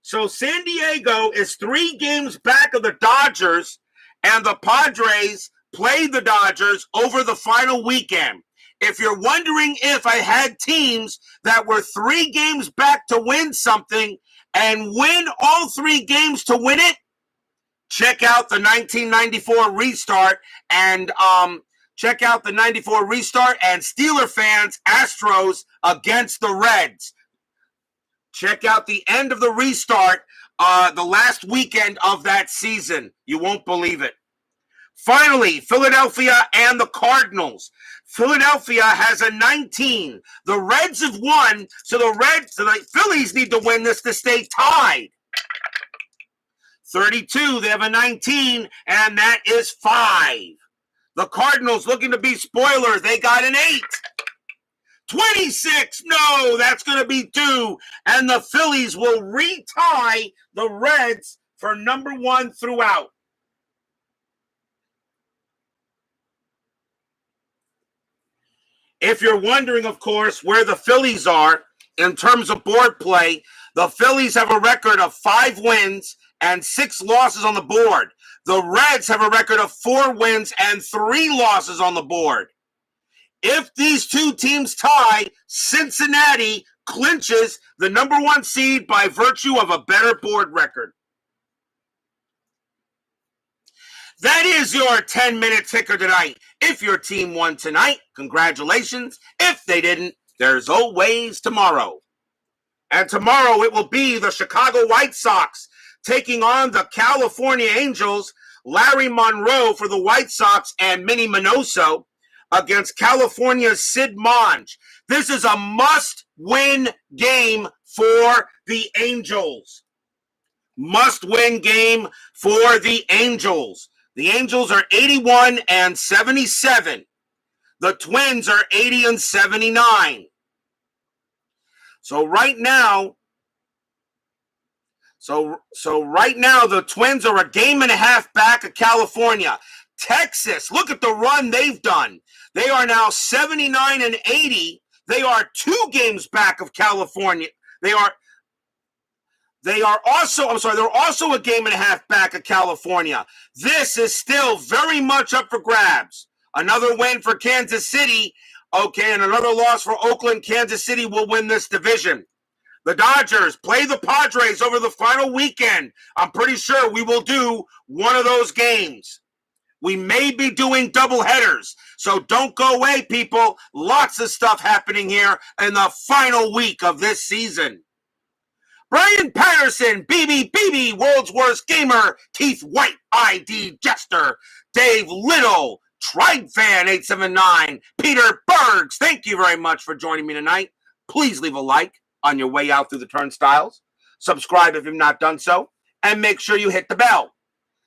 So San Diego is 3 games back of the Dodgers, and the Padres play the Dodgers over the final weekend. If you're wondering if I had teams that were 3 games back to win something and win all 3 games to win it, check out the 1994 restart and Steeler fans, Astros against the Reds. Check out the end of the restart, the last weekend of that season. You won't believe it. Finally, Philadelphia and the Cardinals. Philadelphia has a 19. The Reds have won, so the Phillies need to win this to stay tied. 32, they have a 19, and that is 5. The Cardinals looking to be spoilers. They got an 8. 26. No, that's going to be 2. And the Phillies will retie the Reds for number 1 throughout. If you're wondering, of course, where the Phillies are in terms of board play, the Phillies have a record of 5 wins and 6 losses on the board. The Reds have a record of 4 wins and 3 losses on the board. If these two teams tie, Cincinnati clinches the number 1 seed by virtue of a better board record. That is your 10-minute ticker tonight. If your team won tonight, congratulations. If they didn't, there's always tomorrow. And tomorrow it will be the Chicago White Sox taking on the California Angels, Larry Monroe for the White Sox and Minnie Minoso against California's Sid Monge. This is a must-win game for the Angels. Must-win game for the Angels. The Angels are 81 and 77. The Twins are 80 and 79. So right now, the Twins are a game and a half back of California. Texas, look at the run they've done. They are now 79 and 80. They are 2 games back of California. They're also a game and a half back of California. This is still very much up for grabs. Another win for Kansas City, okay, and another loss for Oakland. Kansas City will win this division. The Dodgers play the Padres over the final weekend. I'm pretty sure we will do one of those games. We may be doing double headers, so don't go away, people. Lots of stuff happening here in the final week of this season. Brian Patterson, BB, World's Worst Gamer, Keith White, ID Jester, Dave Little, Tribe Fan 879, Peter Bergs. Thank you very much for joining me tonight. Please leave a like on your way out through the turnstiles. Subscribe if you've not done so, and make sure you hit the bell.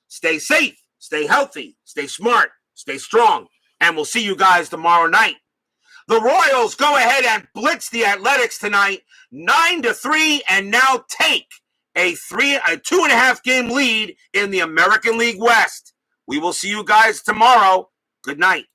Stay safe, stay healthy, stay smart, stay strong, and we'll see you guys tomorrow night. The Royals go ahead and blitz the Athletics tonight, 9-3, and now take a 2.5 game lead in the American League West. We will see you guys tomorrow. Good night.